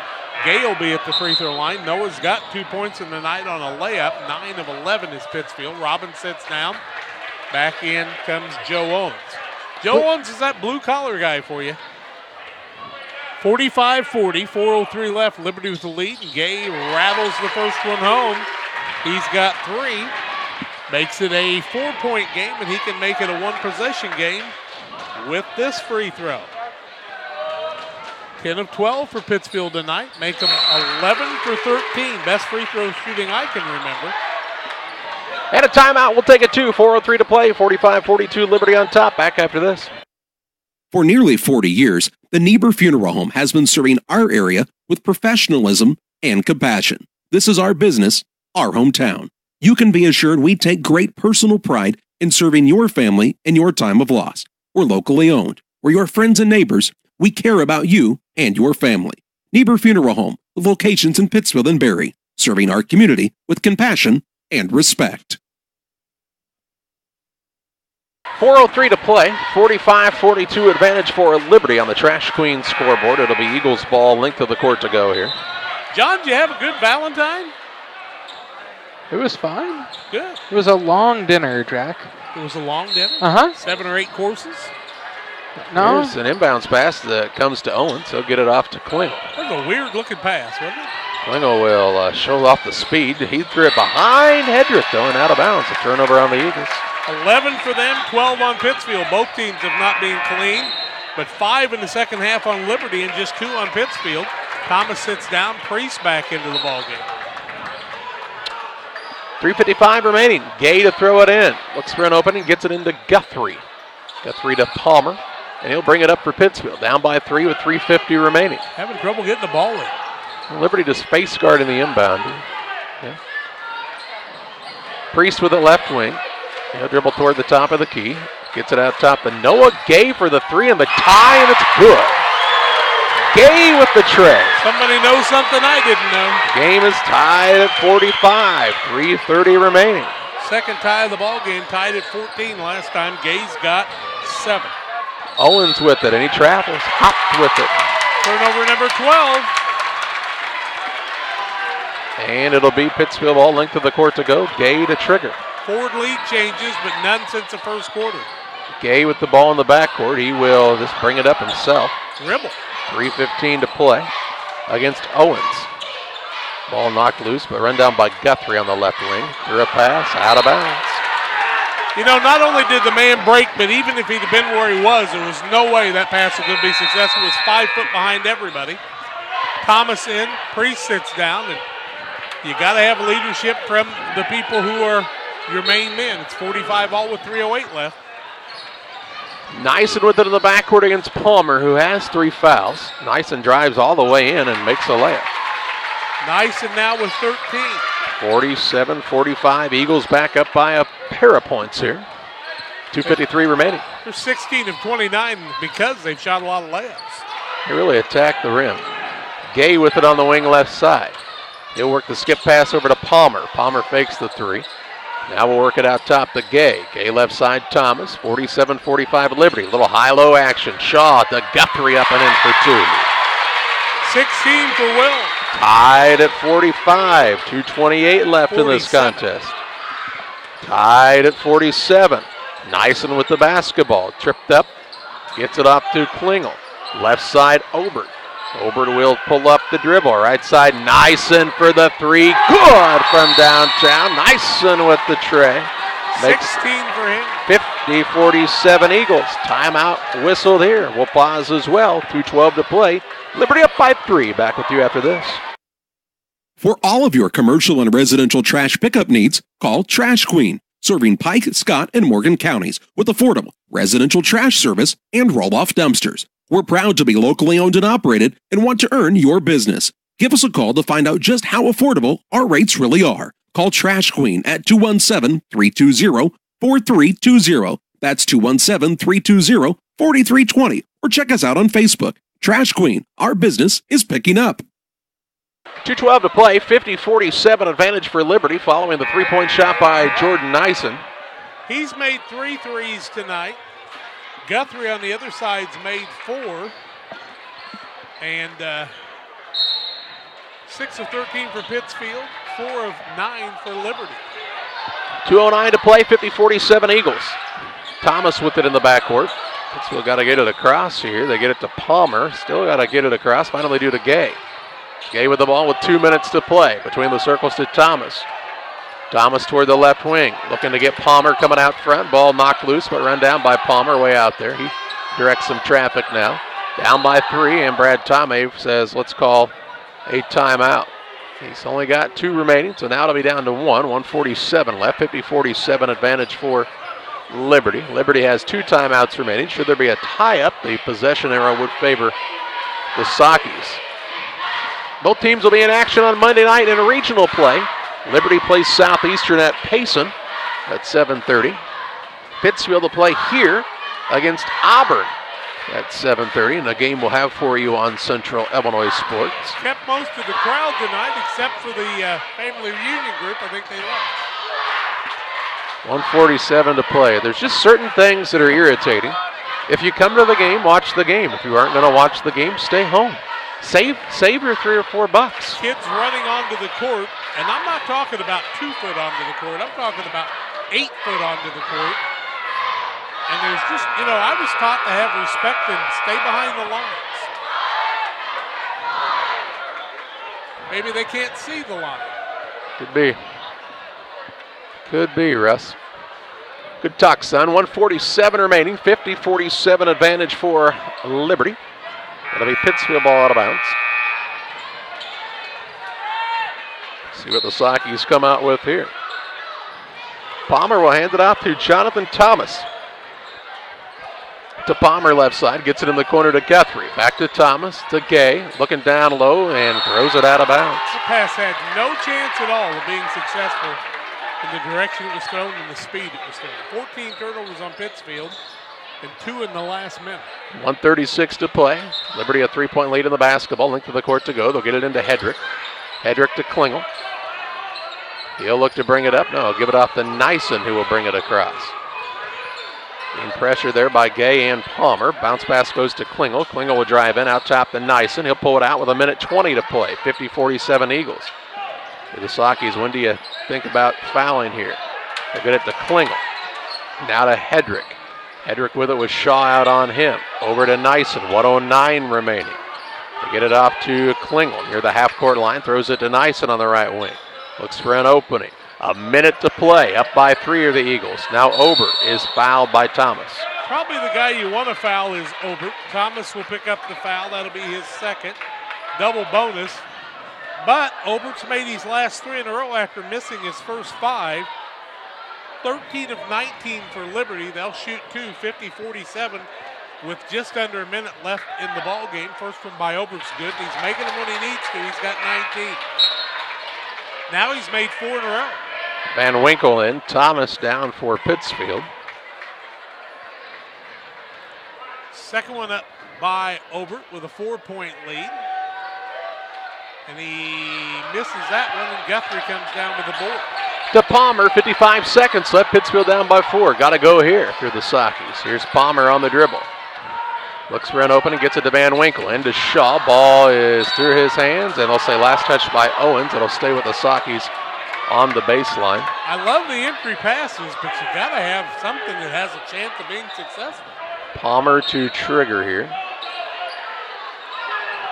Gay will be at the free throw line. Noah's got 2 points in the night on a layup. 9 of 11 is Pittsfield. Robbins sits down. Back in comes Joe Owens. Joe Owens is that blue-collar guy for you. 45-40, 4:03 left. Liberty with the lead, and Gay rattles the first one home. He's got 3. Makes it a 4-point game, and he can make it a 1-possession game with this free throw. 10 of 12 for Pittsfield tonight. Make them 11 for 13. Best free throw shooting I can remember. And a timeout. We'll take it too. 4:03 to play. 45-42. Liberty on top. Back after this. For nearly 40 years, the Niebuhr Funeral Home has been serving our area with professionalism and compassion. This is our business, our hometown. You can be assured we take great personal pride in serving your family in your time of loss. We're locally owned. We're your friends and neighbors. We care about you and your family. Niebuhr Funeral Home, with locations in Pittsfield and Barry, serving our community with compassion and respect. 4:03 to play. 45-42 advantage for Liberty on the Trash Queen scoreboard. It'll be Eagles ball, length of the court to go here. John, did you have a good Valentine? It was fine. Good. It was a long dinner, Jack. It was a long dinner? 7 or 8 courses? No. There's an inbounds pass that comes to Owens. He'll get it off to Klingel. That was a weird-looking pass, wasn't it? Klingel will show off the speed. He threw it behind Hedrick, though, and out of bounds. A turnover on the Eagles. 11 for them, 12 on Pittsfield. Both teams have not been clean, but 5 in the second half on Liberty and just 2 on Pittsfield. Thomas sits down, Priest back into the ballgame. 3:55 remaining. Gay to throw it in. Looks for an opening, gets it into Guthrie. Guthrie to Palmer, and he'll bring it up for Pittsfield. Down by 3 with 3:50 remaining. Having trouble getting the ball in. Liberty just face guard in the inbound. Yeah. Priest with it left wing. He'll dribble toward the top of the key. Gets it out top to Noah Gay for the 3 and the tie, and it's good. Gay with the tray. Somebody knows something I didn't know. Game is tied at 45. 3:30 remaining. Second tie of the ball game, tied at 14 last time. Gay's got 7. Owens with it, and he travels. Hopped with it. Turnover number 12. And it'll be Pittsfield all length of the court to go. Gay to trigger. Forward lead changes, but none since the first quarter. Gay with the ball in the backcourt. He will just bring it up himself. Dribble. 3:15 to play against Owens. Ball knocked loose, but run down by Guthrie on the left wing. Through a pass, out of bounds. You know, not only did the man break, but even if he'd have been where he was, there was no way that pass was going to be successful. It was 5 foot behind everybody. Thomas in, Priest sits down, and you got to have leadership from the people who are your main men. It's 45 all with 3:08 left. Nyson with it in the backcourt against Palmer, who has 3 fouls. Nyson drives all the way in and makes a layup. Nyson now with 13. 47-45. Eagles back up by a pair of points here. 2:53 remaining. They're 16 of 29 because they've shot a lot of layups. They really attacked the rim. Gay with it on the wing left side. He'll work the skip pass over to Palmer. Palmer fakes the 3. Now we'll work it out top to Gay. Gay left side Thomas. 47-45 Liberty. Little high-low action. Shaw to Guthrie up and in for 2. 16 for Will. Tied at 45. 2:28 left in this contest. Tied at 47. Nyson with the basketball. Tripped up. Gets it off to Klingel. Left side, Obert. Obert will pull up the dribble. Right side, Nyson for the three. Good from downtown. Nyson with the tray. Makes 16 for him. 50-47 Eagles. Timeout whistled here. We'll pause as well. 2:12 to play. Liberty up by 3. Back with you after this. For all of your commercial and residential trash pickup needs, call Trash Queen, serving Pike, Scott, and Morgan counties with affordable residential trash service and roll-off dumpsters. We're proud to be locally owned and operated and want to earn your business. Give us a call to find out just how affordable our rates really are. Call Trash Queen at 217-320-4320. That's 217-320-4320. Or check us out on Facebook. Trash Queen, our business is picking up. 2:12 to play, 50-47 advantage for Liberty following the three-point shot by Jordan Nyson. He's made 3 threes tonight. Guthrie on the other side's made 4. And 6 of 13 for Pittsfield, 4 of 9 for Liberty. 2:09 to play, 50-47 Eagles. Thomas with it in the backcourt. Pittsfield got to get it across here. They get it to Palmer. Still got to get it across. Finally do to Gay. Gay with the ball with 2 minutes to play. Between the circles to Thomas. Thomas toward the left wing. Looking to get Palmer coming out front. Ball knocked loose, but run down by Palmer way out there. He directs some traffic now. Down by 3, and Brad Tomei says, let's call a timeout. He's only got 2 remaining, so now it'll be down to 147 left. 50-47 advantage for Liberty. Liberty has 2 timeouts remaining. Should there be a tie-up, the possession arrow would favor the Sockies. Both teams will be in action on Monday night in a regional play. Liberty plays Southeastern at Payson at 7:30. Pittsfield will play here against Auburn at 7:30, and a game we'll have for you on Central Illinois Sports. Kept most of the crowd tonight, except for the family reunion group. I think they left. 147 to play. There's just certain things that are irritating. If you come to the game, watch the game. If you aren't going to watch the game, stay home. Save your $3 or $4. Kids running onto the court, and I'm not talking about 2 foot onto the court. I'm talking about 8 foot onto the court. And there's just, I was taught to have respect and stay behind the lines. Maybe they can't see the line. Could be, Russ. Good talk, son. 147 remaining. 50-47 advantage for Liberty. It'll be Pittsfield ball out of bounds. See what the Sockies come out with here. Palmer will hand it off to Jonathan Thomas. To Palmer left side, gets it in the corner to Guthrie. Back to Thomas, to Gay, looking down low and throws it out of bounds. The pass had no chance at all of being successful in the direction it was thrown and the speed it was thrown. 14 turnovers on Pittsfield and 2 in the last minute. 1:36 to play. Liberty a 3-point lead in the basketball. Length of the court to go. They'll get it into Hedrick. Hedrick to Klingel. He'll look to bring it up. No, give it off to Nyson, who will bring it across. Being pressured there by Gay and Palmer. Bounce pass goes to Klingel. Klingel will drive in, out top to Nyson. He'll pull it out with 1:20 to play. 50-47 Eagles. For the Sockies, when do you think about fouling here? They'll get it to Klingel. Now to Hedrick. Hedrick with it with Shaw out on him. Over to Nyson, 1:09 remaining. They get it off to Klingel near the half-court line. Throws it to Nyson on the right wing. Looks for an opening. 1 minute to play. Up by 3 are the Eagles. Now Obert is fouled by Thomas. Probably the guy you want to foul is Obert. Thomas will pick up the foul. That'll be his second. Double bonus. But Obert's made his last 3 in a row after missing his first 5. 13 of 19 for Liberty. They'll shoot 2, 50-47 with just under a minute left in the ball game. First one by Obert's good. He's making them when he needs to. He's got 19. Now he's made 4 in a row. Van Winkle in. Thomas down for Pittsfield. Second one up by Obert with a 4-point lead. And he misses that one, and Guthrie comes down with the board. To Palmer, 55 seconds left. Pittsfield down by 4. Got to go here for the Sockies. Here's Palmer on the dribble. Looks for an open and gets it to Van Winkle. Into Shaw. Ball is through his hands, and they'll say last touch by Owens. It'll stay with the Sockies on the baseline. I love the entry passes, but you got to have something that has a chance of being successful. Palmer to trigger here.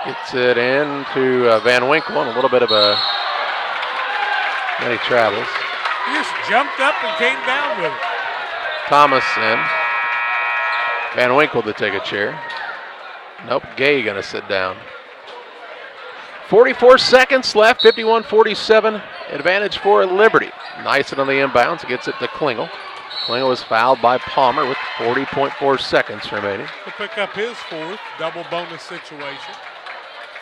Gets it into Van Winkle, and a little bit of a many travels. He just jumped up and came down with it. Thomas in. Van Winkle to take a chair. Nope, Gay gonna sit down. 44 seconds left, 51-47, advantage for Liberty. Nice on the inbounds, gets it to Klingel. Klingel was fouled by Palmer with 40.4 seconds remaining. To pick up his fourth, double bonus situation.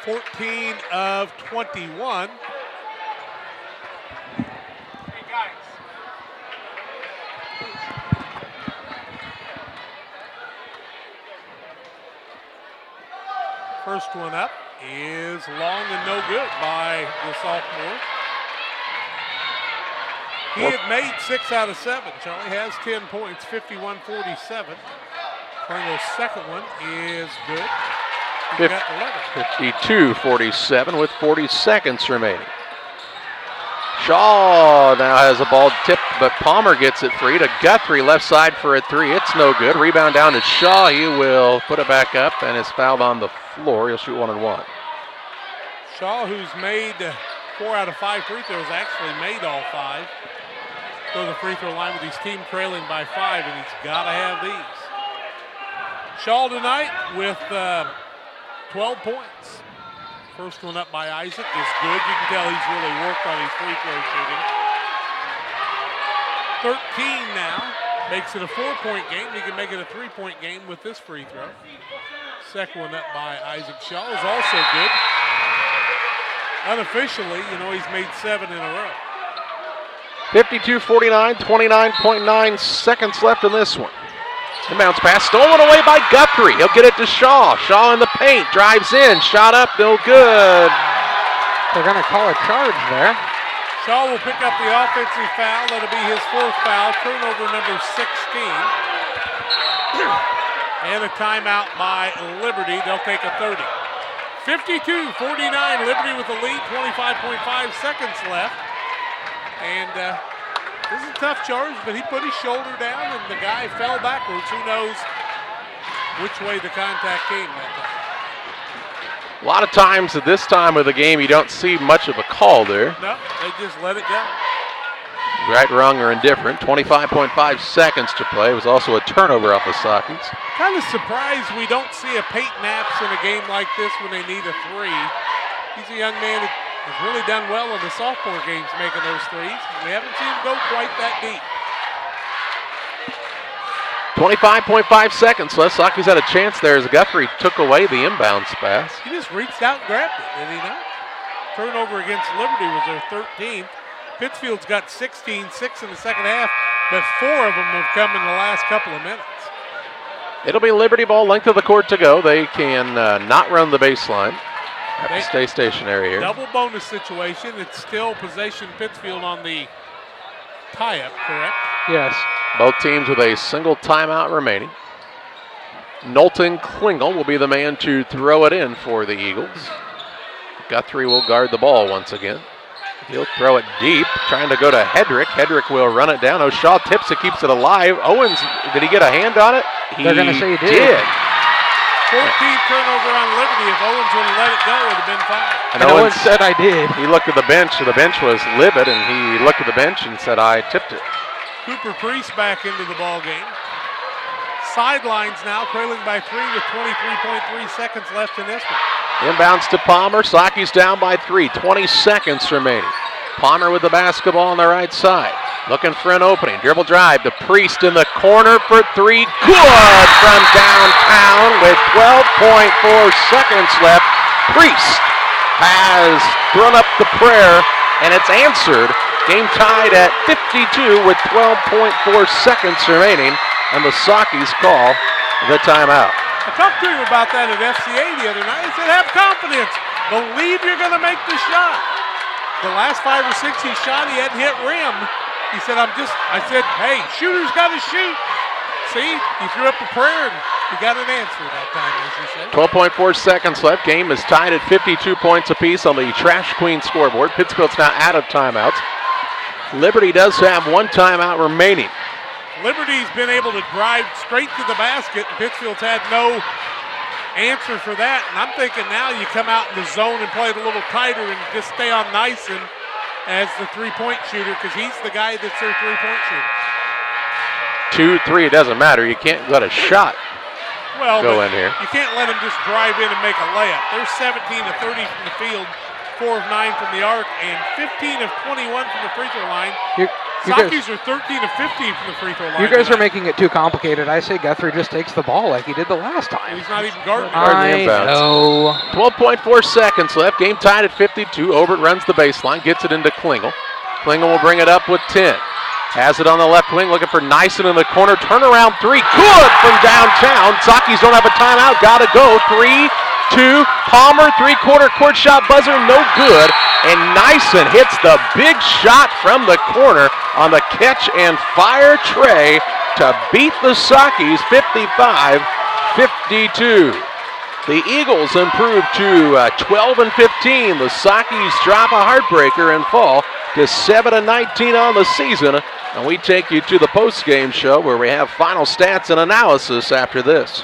14 of 21. Hey guys. First one up is long and no good by the sophomore. He had made 6 out of 7. Charlie has 10 points, 51-47. Klingel's second one is good. He's got 11. 52-47 with 40 seconds remaining. Shaw now has a ball tipped, but Palmer gets it free to Guthrie, left side for a 3. It's no good. Rebound down to Shaw. He will put it back up and is fouled on the floor. He'll shoot 1 and 1. Shaw, who's made 4 out of 5 free throws, actually made all 5. Go to the free throw line with his team trailing by 5, and he's got to have these. Shaw tonight with 12 points. First one up by Isaac is good. You can tell he's really worked on his free throw shooting. 13 now. Makes it a 4-point game. He can make it a 3-point game with this free throw. Second one up by Isaac Shaw is also good. Unofficially, he's made 7 in a row. 52-49, 29.9 seconds left in this one. Inbounds pass stolen away by Guthrie. He'll get it to Shaw. Shaw in the paint, drives in, shot up, no good. They're going to call a charge there. Shaw will pick up the offensive foul. That'll be his 4th foul, turnover number 16. And a timeout by Liberty. They'll take a 30. 52-49, Liberty with the lead, 25.5 seconds left. And this is a tough charge, but he put his shoulder down and the guy fell backwards. Who knows which way the contact came that time. A lot of times at this time of the game, you don't see much of a call there. No, they just let it go. Right, wrong, or indifferent. 25.5 seconds to play. It was also a turnover off the Sockets. Kind of surprised we don't see a Peyton Apps in a game like this when they need a 3. He's a young man that has really done well in the sophomore games making those threes. We haven't seen him go quite that deep. 25.5 seconds left. Sockies had a chance there as Guthrie took away the inbounds pass. He just reached out and grabbed it, did he not? Turnover against Liberty was their 13th. Pittsfield's got 16, 6 in the second half, but 4 of them have come in the last couple of minutes. It'll be Liberty ball, length of the court to go. They can not run the baseline. Have to stay stationary here. Double bonus situation. It's still possession Pittsfield on the tie-up, correct? Yes. Both teams with a single timeout remaining. Knowlton Klingel will be the man to throw it in for the Eagles. Guthrie will guard the ball once again. He'll throw it deep, trying to go to Hedrick. Hedrick will run it down. O'Shaw tips it, keeps it alive. Owens, did he get a hand on it? They're going to say he did. 14th turnover on Liberty. If Owens would have let it go, it would have been 5. And Owens said, I did. He looked at the bench. The bench was livid, and he looked at the bench and said, I tipped it. Cooper Priest back into the ball game. Sidelines now, trailing by 3 with 23.3 seconds left in this one. Inbounds to Palmer. Sockies down by 3. 20 seconds remaining. Palmer with the basketball on the right side. Looking for an opening. Dribble drive to Priest in the corner for 3. Good from downtown with 12.4 seconds left. Priest has thrown up the prayer, and it's answered. Game tied at 52 with 12.4 seconds remaining, and the Sockies call the timeout. I talked to him about that at FCA the other night. I said, have confidence. Believe you're going to make the shot. The last 5 or 6 he shot, he hadn't hit rim. He said, I said, hey, shooters got to shoot. See, he threw up a prayer and he got an answer that time, as you said. 12.4 seconds left. Game is tied at 52 points apiece on the Trash Queen scoreboard. Pittsfield's now out of timeouts. Liberty does have one timeout remaining. Liberty's been able to drive straight to the basket, and Pittsfield's had no answer for that. And I'm thinking now you come out in the zone and play it a little tighter and just stay on Nyson as the three-point shooter, because he's the guy that's their three-point shooter. 2-3, it doesn't matter. You can't let a shot go in here. You can't let him just drive in and make a layup. They're 17 of 30 from the field, 4 of 9 from the arc, and 15 of 21 from the free throw line. Sockies are 13 of 15 from the free throw line. You guys are making it too complicated. I say Guthrie just takes the ball like he did the last time. And he's not even guarding. I know. 12.4 seconds left. Game tied at 52. Obert runs the baseline, gets it into Klingel. Klingel will bring it up with 10. Has it on the left wing, looking for Nyson in the corner. Turnaround three, good from downtown. Sockies don't have a timeout, gotta go. 3-2, Palmer, three-quarter court shot buzzer, no good. And Nyson hits the big shot from the corner on the catch and fire tray to beat the Sockies 55-52. The Eagles improve to 12 and 15. The Sockies drop a heartbreaker and fall to 7 and 19 on the season. And we take you to the post-game show where we have final stats and analysis after this.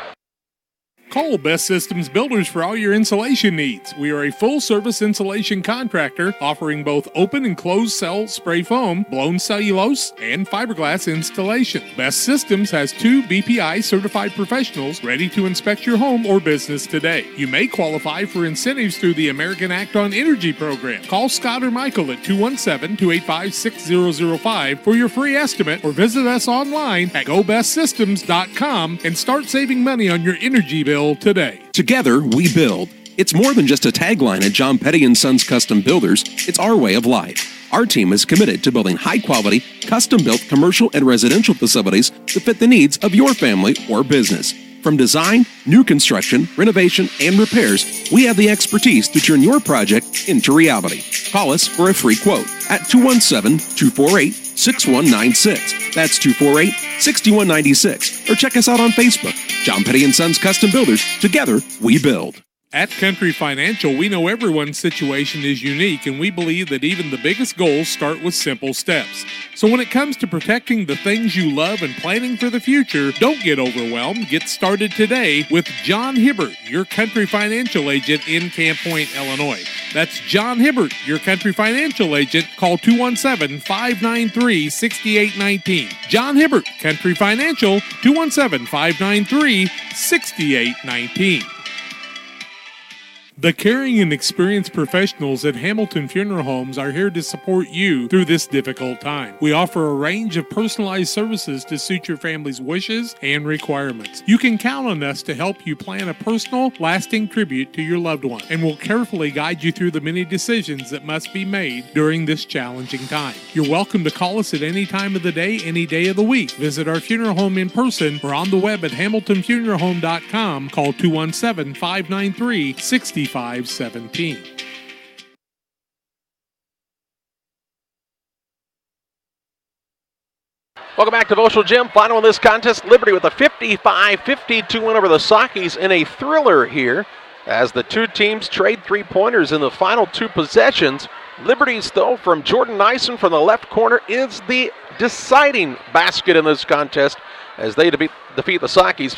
Call Best Systems Builders for all your insulation needs. We are a full-service insulation contractor offering both open and closed cell spray foam, blown cellulose, and fiberglass installation. Best Systems has 2 BPI certified professionals ready to inspect your home or business today. You may qualify for incentives through the American Act on Energy program. Call Scott or Michael at 217-285-6005 for your free estimate, or visit us online at gobestsystems.com and start saving money on your energy bill today. Together, we build. It's more than just a tagline at John Petty & Sons Custom Builders. It's our way of life. Our team is committed to building high-quality, custom-built commercial and residential facilities to fit the needs of your family or business. From design, new construction, renovation, and repairs, we have the expertise to turn your project into reality. Call us for a free quote at 217-248-6196. That's 248-6196. Or check us out on Facebook. John Petty & Sons Custom Builders. Together, we build. At Country Financial, we know everyone's situation is unique, and we believe that even the biggest goals start with simple steps. So when it comes to protecting the things you love and planning for the future, don't get overwhelmed. Get started today with John Hibbert, your Country Financial agent in Camp Point, Illinois. That's John Hibbert, your Country Financial agent. Call 217-593-6819. John Hibbert, Country Financial, 217-593-6819. The caring and experienced professionals at Hamilton Funeral Homes are here to support you through this difficult time. We offer a range of personalized services to suit your family's wishes and requirements. You can count on us to help you plan a personal, lasting tribute to your loved one, and we'll carefully guide you through the many decisions that must be made during this challenging time. You're welcome to call us at any time of the day, any day of the week. Visit our funeral home in person or on the web at hamiltonfuneralhome.com. Call 217-593-6517. Welcome back to Voschel Gym. Final in this contest, Liberty with a 55-52 win over the Sockies in a thriller here as the two teams trade three-pointers in the final two possessions. Liberty's, though, from Jordan Nyson from the left corner is the deciding basket in this contest as they defeat the Sockies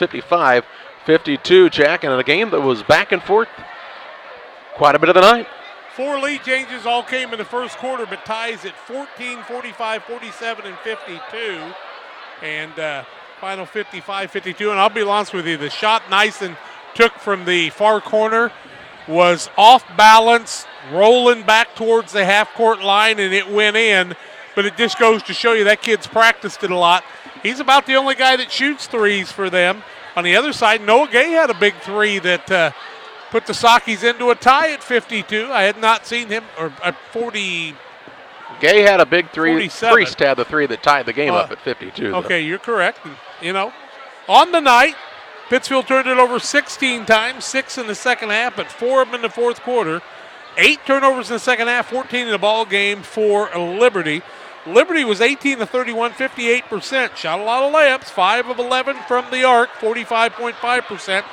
55-52, Jack, and in a game that was back and forth quite a bit of the night. 4 lead changes all came in the first quarter, but ties at 14, 45, 47, and 52. And final 55-52. And I'll be honest with you, the shot Nyson took from the far corner was off balance, rolling back towards the half-court line, and it went in. But it just goes to show you that kid's practiced it a lot. He's about the only guy that shoots threes for them. On the other side, Noah Gay had a big three that put the Sockies into a tie at 52. I had not seen him, or at 40. Gay had a big three. 47. Priest had the three that tied the game up at 52. Okay, you're correct. You know, on the night, Pittsfield turned it over 16 times, 6 in the second half, but 4 of them in the fourth quarter. 8 turnovers in the second half, 14 in the ball game for Liberty. Liberty was 18 of 31, 58%. Shot a lot of layups, 5 of 11 from the arc, 45.5%.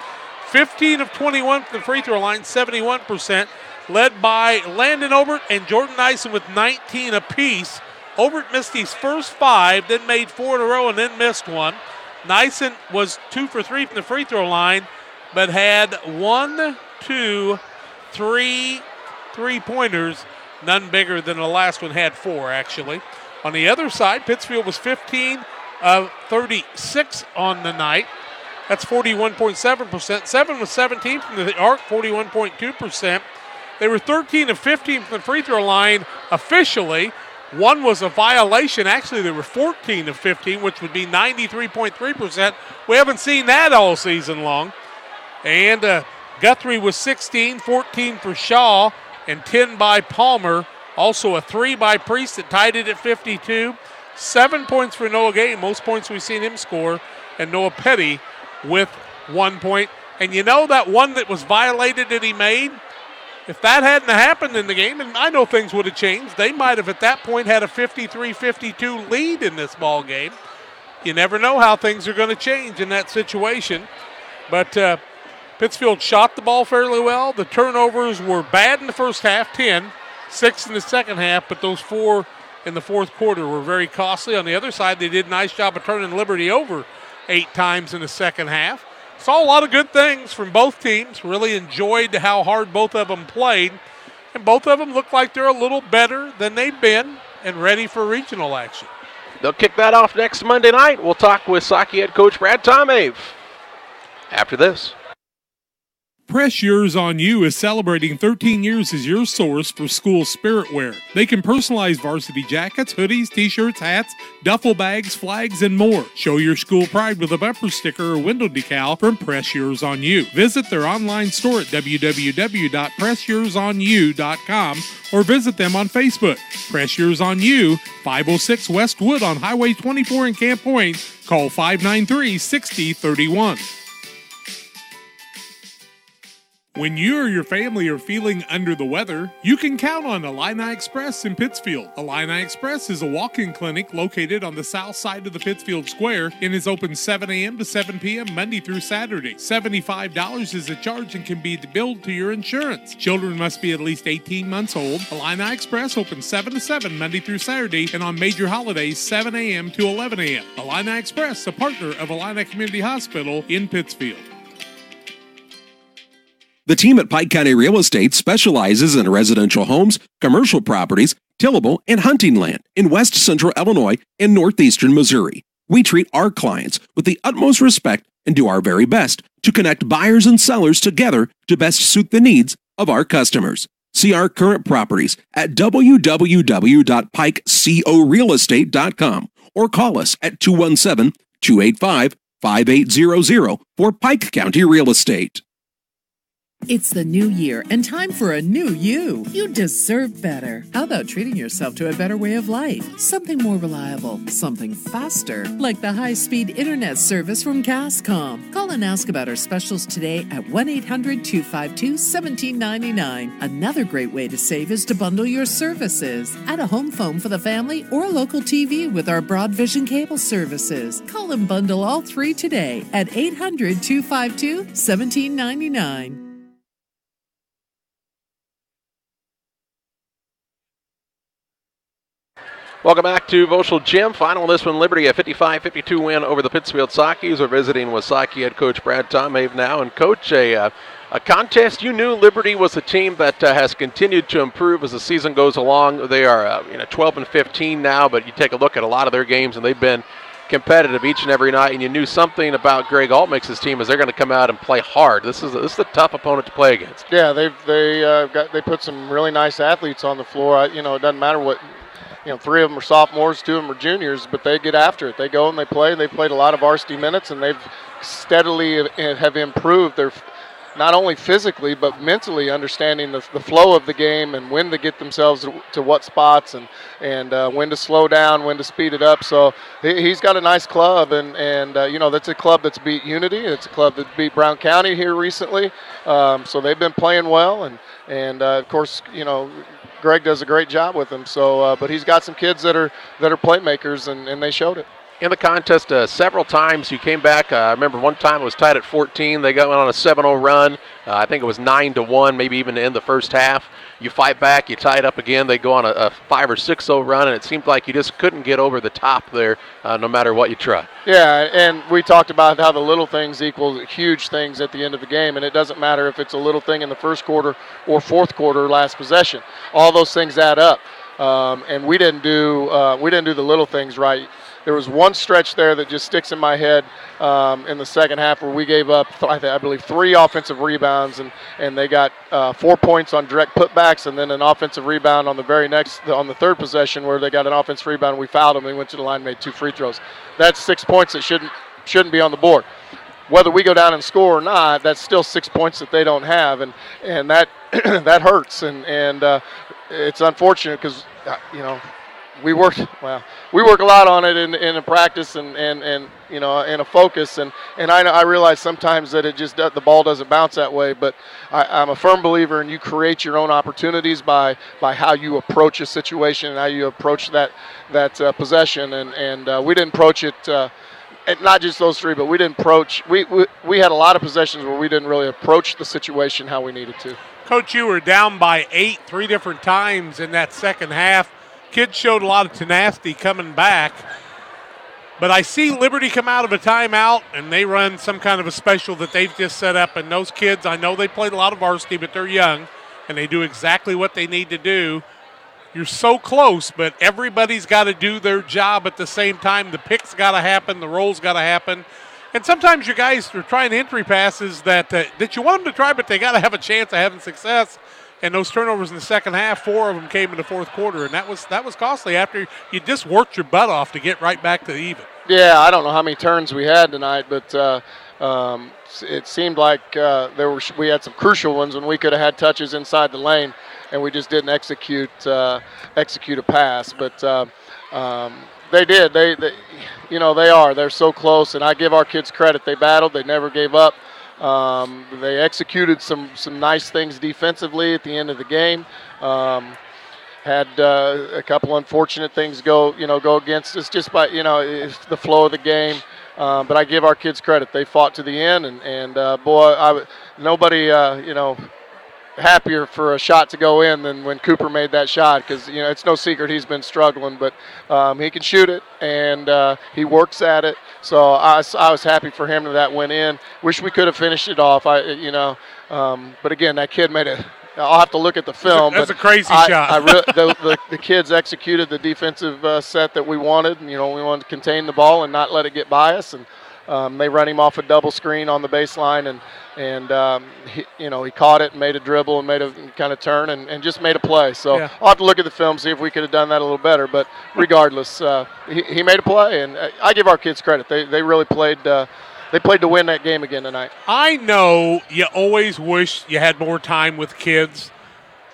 15 of 21 from the free throw line, 71%. Led by Landon Obert and Jordan Nyson with 19 apiece. Obert missed his first 5, then made 4 in a row and then missed one. Nyson was 2 for 3 from the free throw line, but had 1, 2, 3 3-pointers. None bigger than the last one had 4, actually. On the other side, Pittsfield was 15 of 36 on the night. That's 41.7%. 7 was 17 from the arc, 41.2%. They were 13 of 15 from the free throw line officially. 1 was a violation. Actually, they were 14 of 15, which would be 93.3%. We haven't seen that all season long. And Guthrie was 16, 14 for Shaw, and 10 by Palmer. Also a 3 by Priest that tied it at 52. 7 points for Noah Gay, most points we've seen him score. And Noah Petty with 1 point. And you know that one that was violated that he made? If that hadn't happened in the game, and I know things would have changed, they might have at that point had a 53-52 lead in this ball game. You never know how things are going to change in that situation. But Pittsfield shot the ball fairly well. The turnovers were bad in the first half, 10, 6 in the second half, but those 4 in the fourth quarter were very costly. On the other side, they did a nice job of turning Liberty over 8 times in the second half. Saw a lot of good things from both teams. Really enjoyed how hard both of them played. And both of them look like they're a little better than they've been and ready for regional action. They'll kick that off next Monday night. We'll talk with Saki head coach Brad Tomave after this. Press Yours on You is celebrating 13 years as your source for school spirit wear. They can personalize varsity jackets, hoodies, t-shirts, hats, duffel bags, flags, and more. Show your school pride with a bumper sticker or window decal from Press Yours on You. Visit their online store at www.pressyoursonyou.com or visit them on Facebook. Press Yours on You, 506 West Wood on Highway 24 in Camp Point. Call 593-6031. When you or your family are feeling under the weather, you can count on Illini Express in Pittsfield. Illini Express is a walk-in clinic located on the south side of the Pittsfield Square and is open 7 a.m. to 7 p.m. Monday through Saturday. $75 is the charge and can be billed to your insurance. Children must be at least 18 months old. Illini Express open 7 to 7 Monday through Saturday and on major holidays 7 a.m. to 11 a.m. Illini Express, a partner of Illini Community Hospital in Pittsfield. The team at Pike County Real Estate specializes in residential homes, commercial properties, tillable, and hunting land in west central Illinois and northeastern Missouri. We treat our clients with the utmost respect and do our very best to connect buyers and sellers together to best suit the needs of our customers. See our current properties at www.pikecorealestate.com or call us at 217-285-5800 for Pike County Real Estate. It's the new year and time for a new you. You deserve better. How about treating yourself to a better way of life? Something more reliable, something faster, like the high-speed internet service from Cascom. Call and ask about our specials today at 1-800-252-1799. Another great way to save is to bundle your services. Add a home phone for the family or a local TV with our Broad Vision cable services. Call and bundle all 3 today at 800-252-1799. Welcome back to Voschel Gym. Final in this one, Liberty, a 55-52 win over the Pittsfield Sockies. We're visiting with Socky head coach Brad Tomave now. And coach, a contest you knew Liberty was a team that has continued to improve as the season goes along. They are 12-15 now, but you take a look at a lot of their games and they've been competitive each and every night. And you knew something about Greg Altmix's team is they're going to come out and play hard. This is a tough opponent to play against. Yeah, they put some really nice athletes on the floor. It doesn't matter what. 3 of them are sophomores, 2 of them are juniors, but they get after it. They go and they play. They've played a lot of varsity minutes, and they've steadily have improved their not only physically but mentally understanding the flow of the game and when to get themselves to what spots and when to slow down, when to speed it up. So he's got a nice club, and that's a club that's beat Unity. It's a club that beat Brown County here recently. So they've been playing well, and of course, Greg does a great job with him. So, but he's got some kids that are playmakers, and they showed it. In the contest, several times you came back. I remember one time it was tied at 14. They got on a 7-0 run. I think it was 9-1, maybe even to end the first half. You fight back, you tie it up again. They go on a 5 or 6-0 run, and it seemed like you just couldn't get over the top there, no matter what you try. Yeah, and we talked about how the little things equal huge things at the end of the game, and it doesn't matter if it's a little thing in the first quarter or fourth quarter, last possession. All those things add up, and we didn't do the little things right. There was one stretch there that just sticks in my head in the second half where we gave up, I believe, 3 offensive rebounds, and they got 4 points on direct putbacks, and then an offensive rebound on the third possession where they got an offensive rebound. And we fouled them, and we went to the line and made 2 free throws. That's 6 points that shouldn't be on the board. Whether we go down and score or not, that's still 6 points that they don't have, and that that hurts, and it's unfortunate because we work a lot on it in a practice and in a focus, and I realize sometimes that the ball doesn't bounce that way, but I'm a firm believer in you create your own opportunities by how you approach a situation and how you approach that possession, and we didn't approach it. And not just those 3, but we didn't approach. We had a lot of possessions where we didn't really approach the situation how we needed to. Coach, you were down by 8 3 different times in that second half. Kids showed a lot of tenacity coming back. But I see Liberty come out of a timeout, and they run some kind of a special that they've just set up. And those kids, I know they played a lot of varsity, but they're young, and they do exactly what they need to do. You're so close, but everybody's got to do their job at the same time. The picks got to happen. The rolls got to happen. And sometimes your guys are trying entry passes that you want them to try, but they got to have a chance of having success. And those turnovers in the second half, 4 of them came in the fourth quarter, and that was costly after you just worked your butt off to get right back to even. Yeah, I don't know how many turns we had tonight, but it seemed like we had some crucial ones when we could have had touches inside the lane, and we just didn't execute a pass. But they did. They're so close, and I give our kids credit. They battled. They never gave up. They executed some nice things defensively at the end of the game. Had a couple unfortunate things go against us just by the flow of the game. But I give our kids credit. They fought to the end, and nobody happier for a shot to go in than when Cooper made that shot, because it's no secret he's been struggling, but he can shoot it, and he works at it. So I was happy for him that went in. Wish we could have finished it off. But again, that kid made it. I'll have to look at the film. That's a crazy shot. The kids executed the defensive set that we wanted. We wanted to contain the ball and not let it get by us. And they run him off a double screen on the baseline, and he caught it and made a dribble and made a kind of turn and just made a play. So yeah. I'll have to look at the film, see if we could have done that a little better. But regardless, he made a play, and I give our kids credit. They really played. They played to win that game again tonight. I know you always wish you had more time with kids,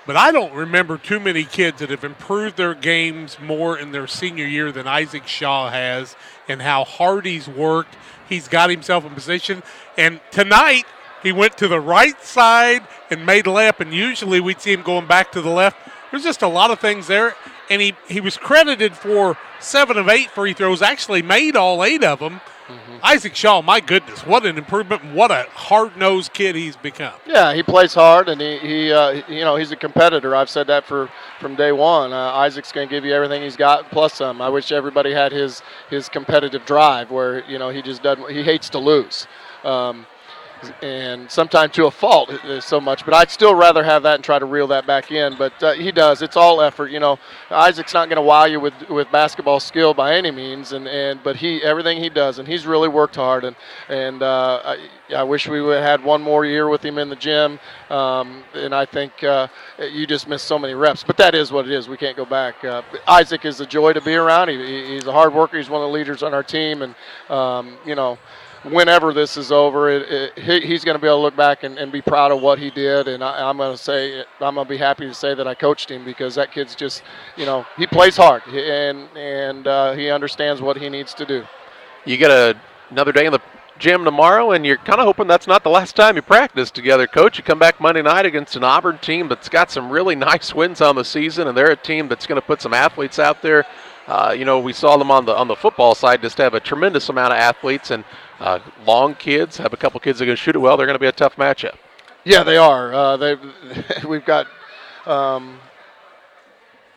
but I don't remember too many kids that have improved their games more in their senior year than Isaac Shaw has, and how hard he's worked. He's got himself in position. And tonight, he went to the right side and made a layup, and usually we'd see him going back to the left. There's just a lot of things there. And he was credited for 7 of 8 free throws, actually made all 8 of them. Mm-hmm. Isaac Shaw, my goodness, what an improvement, and what a hard-nosed kid he's become. Yeah, he plays hard, and he's a competitor. I've said that from day one. Isaac's going to give you everything he's got, plus some. I wish everybody had his competitive drive, where he just doesn't. He hates to lose. And sometimes to a fault so much, but I'd still rather have that and try to reel that back in. But he does. It's all effort. Isaac's not going to wow you with basketball skill by any means, but everything he does, and he's really worked hard. And I wish we would have had one more year with him in the gym. And I think you just missed so many reps. But that is what it is. We can't go back. Isaac is a joy to be around. He's a hard worker. He's one of the leaders on our team, and whenever this is over, he's going to be able to look back and be proud of what he did. And I'm going to be happy to say that I coached him, because that kid's just, he plays hard, and he understands what he needs to do. You get another day in the gym tomorrow, and you're kind of hoping that's not the last time you practice together, Coach. You come back Monday night against an Auburn team that's got some really nice wins on the season, and they're a team that's going to put some athletes out there. We saw them on the football side just have a tremendous amount of athletes, and long kids, have a couple kids that are going to shoot it well. They're going to be a tough matchup. Yeah, they are. We've got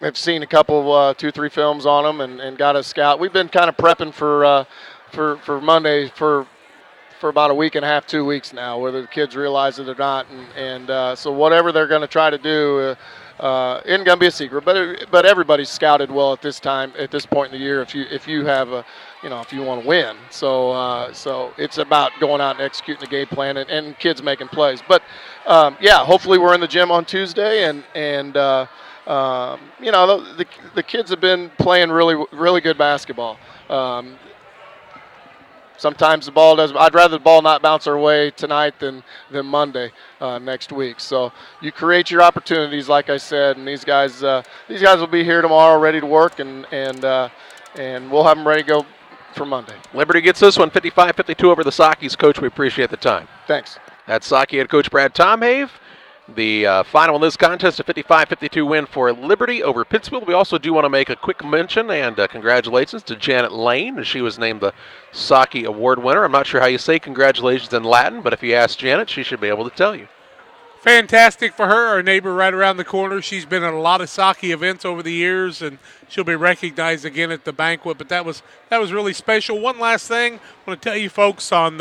I've seen a couple, 2-3 films on them and got a scout. We've been kind of prepping for Monday for about a week and a half, 2 weeks now, whether the kids realize it or not. And so whatever they're going to try to do isn't going to be a secret. But everybody's scouted well at this point in the year. If you have if you want to win, so it's about going out and executing the game plan and kids making plays. But hopefully we're in the gym on Tuesday and the kids have been playing really, really good basketball. Sometimes the ball does. I'd rather the ball not bounce our way tonight than Monday next week. So you create your opportunities, like I said, and these guys will be here tomorrow, ready to work, and we'll have them ready to go for Monday. Liberty gets this one, 55-52 over the Sockies. Coach, we appreciate the time. Thanks. That's Socky head coach Brad Tomhave. The final in this contest, a 55-52 win for Liberty over Pittsfield. We also do want to make a quick mention and congratulations to Janet Lane. She was named the Socky Award winner. I'm not sure how you say congratulations in Latin, but if you ask Janet, she should be able to tell you. Fantastic for her, our neighbor right around the corner. She's been at a lot of Socky events over the years, and she'll be recognized again at the banquet. But that was really special. One last thing, I want to tell you folks on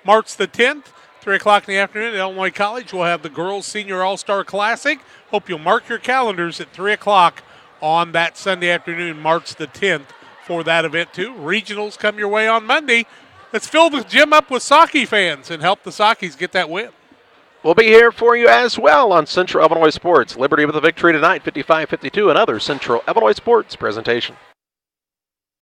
March the 10th, 3 o'clock in the afternoon at Illinois College, we'll have the Girls Senior All-Star Classic. Hope you'll mark your calendars at 3 o'clock on that Sunday afternoon, March the 10th, for that event too. Regionals come your way on Monday. Let's fill the gym up with Socky fans and help the Sockies get that win. We'll be here for you as well on Central Illinois Sports. Liberty with a victory tonight, 55-52, another Central Illinois Sports presentation.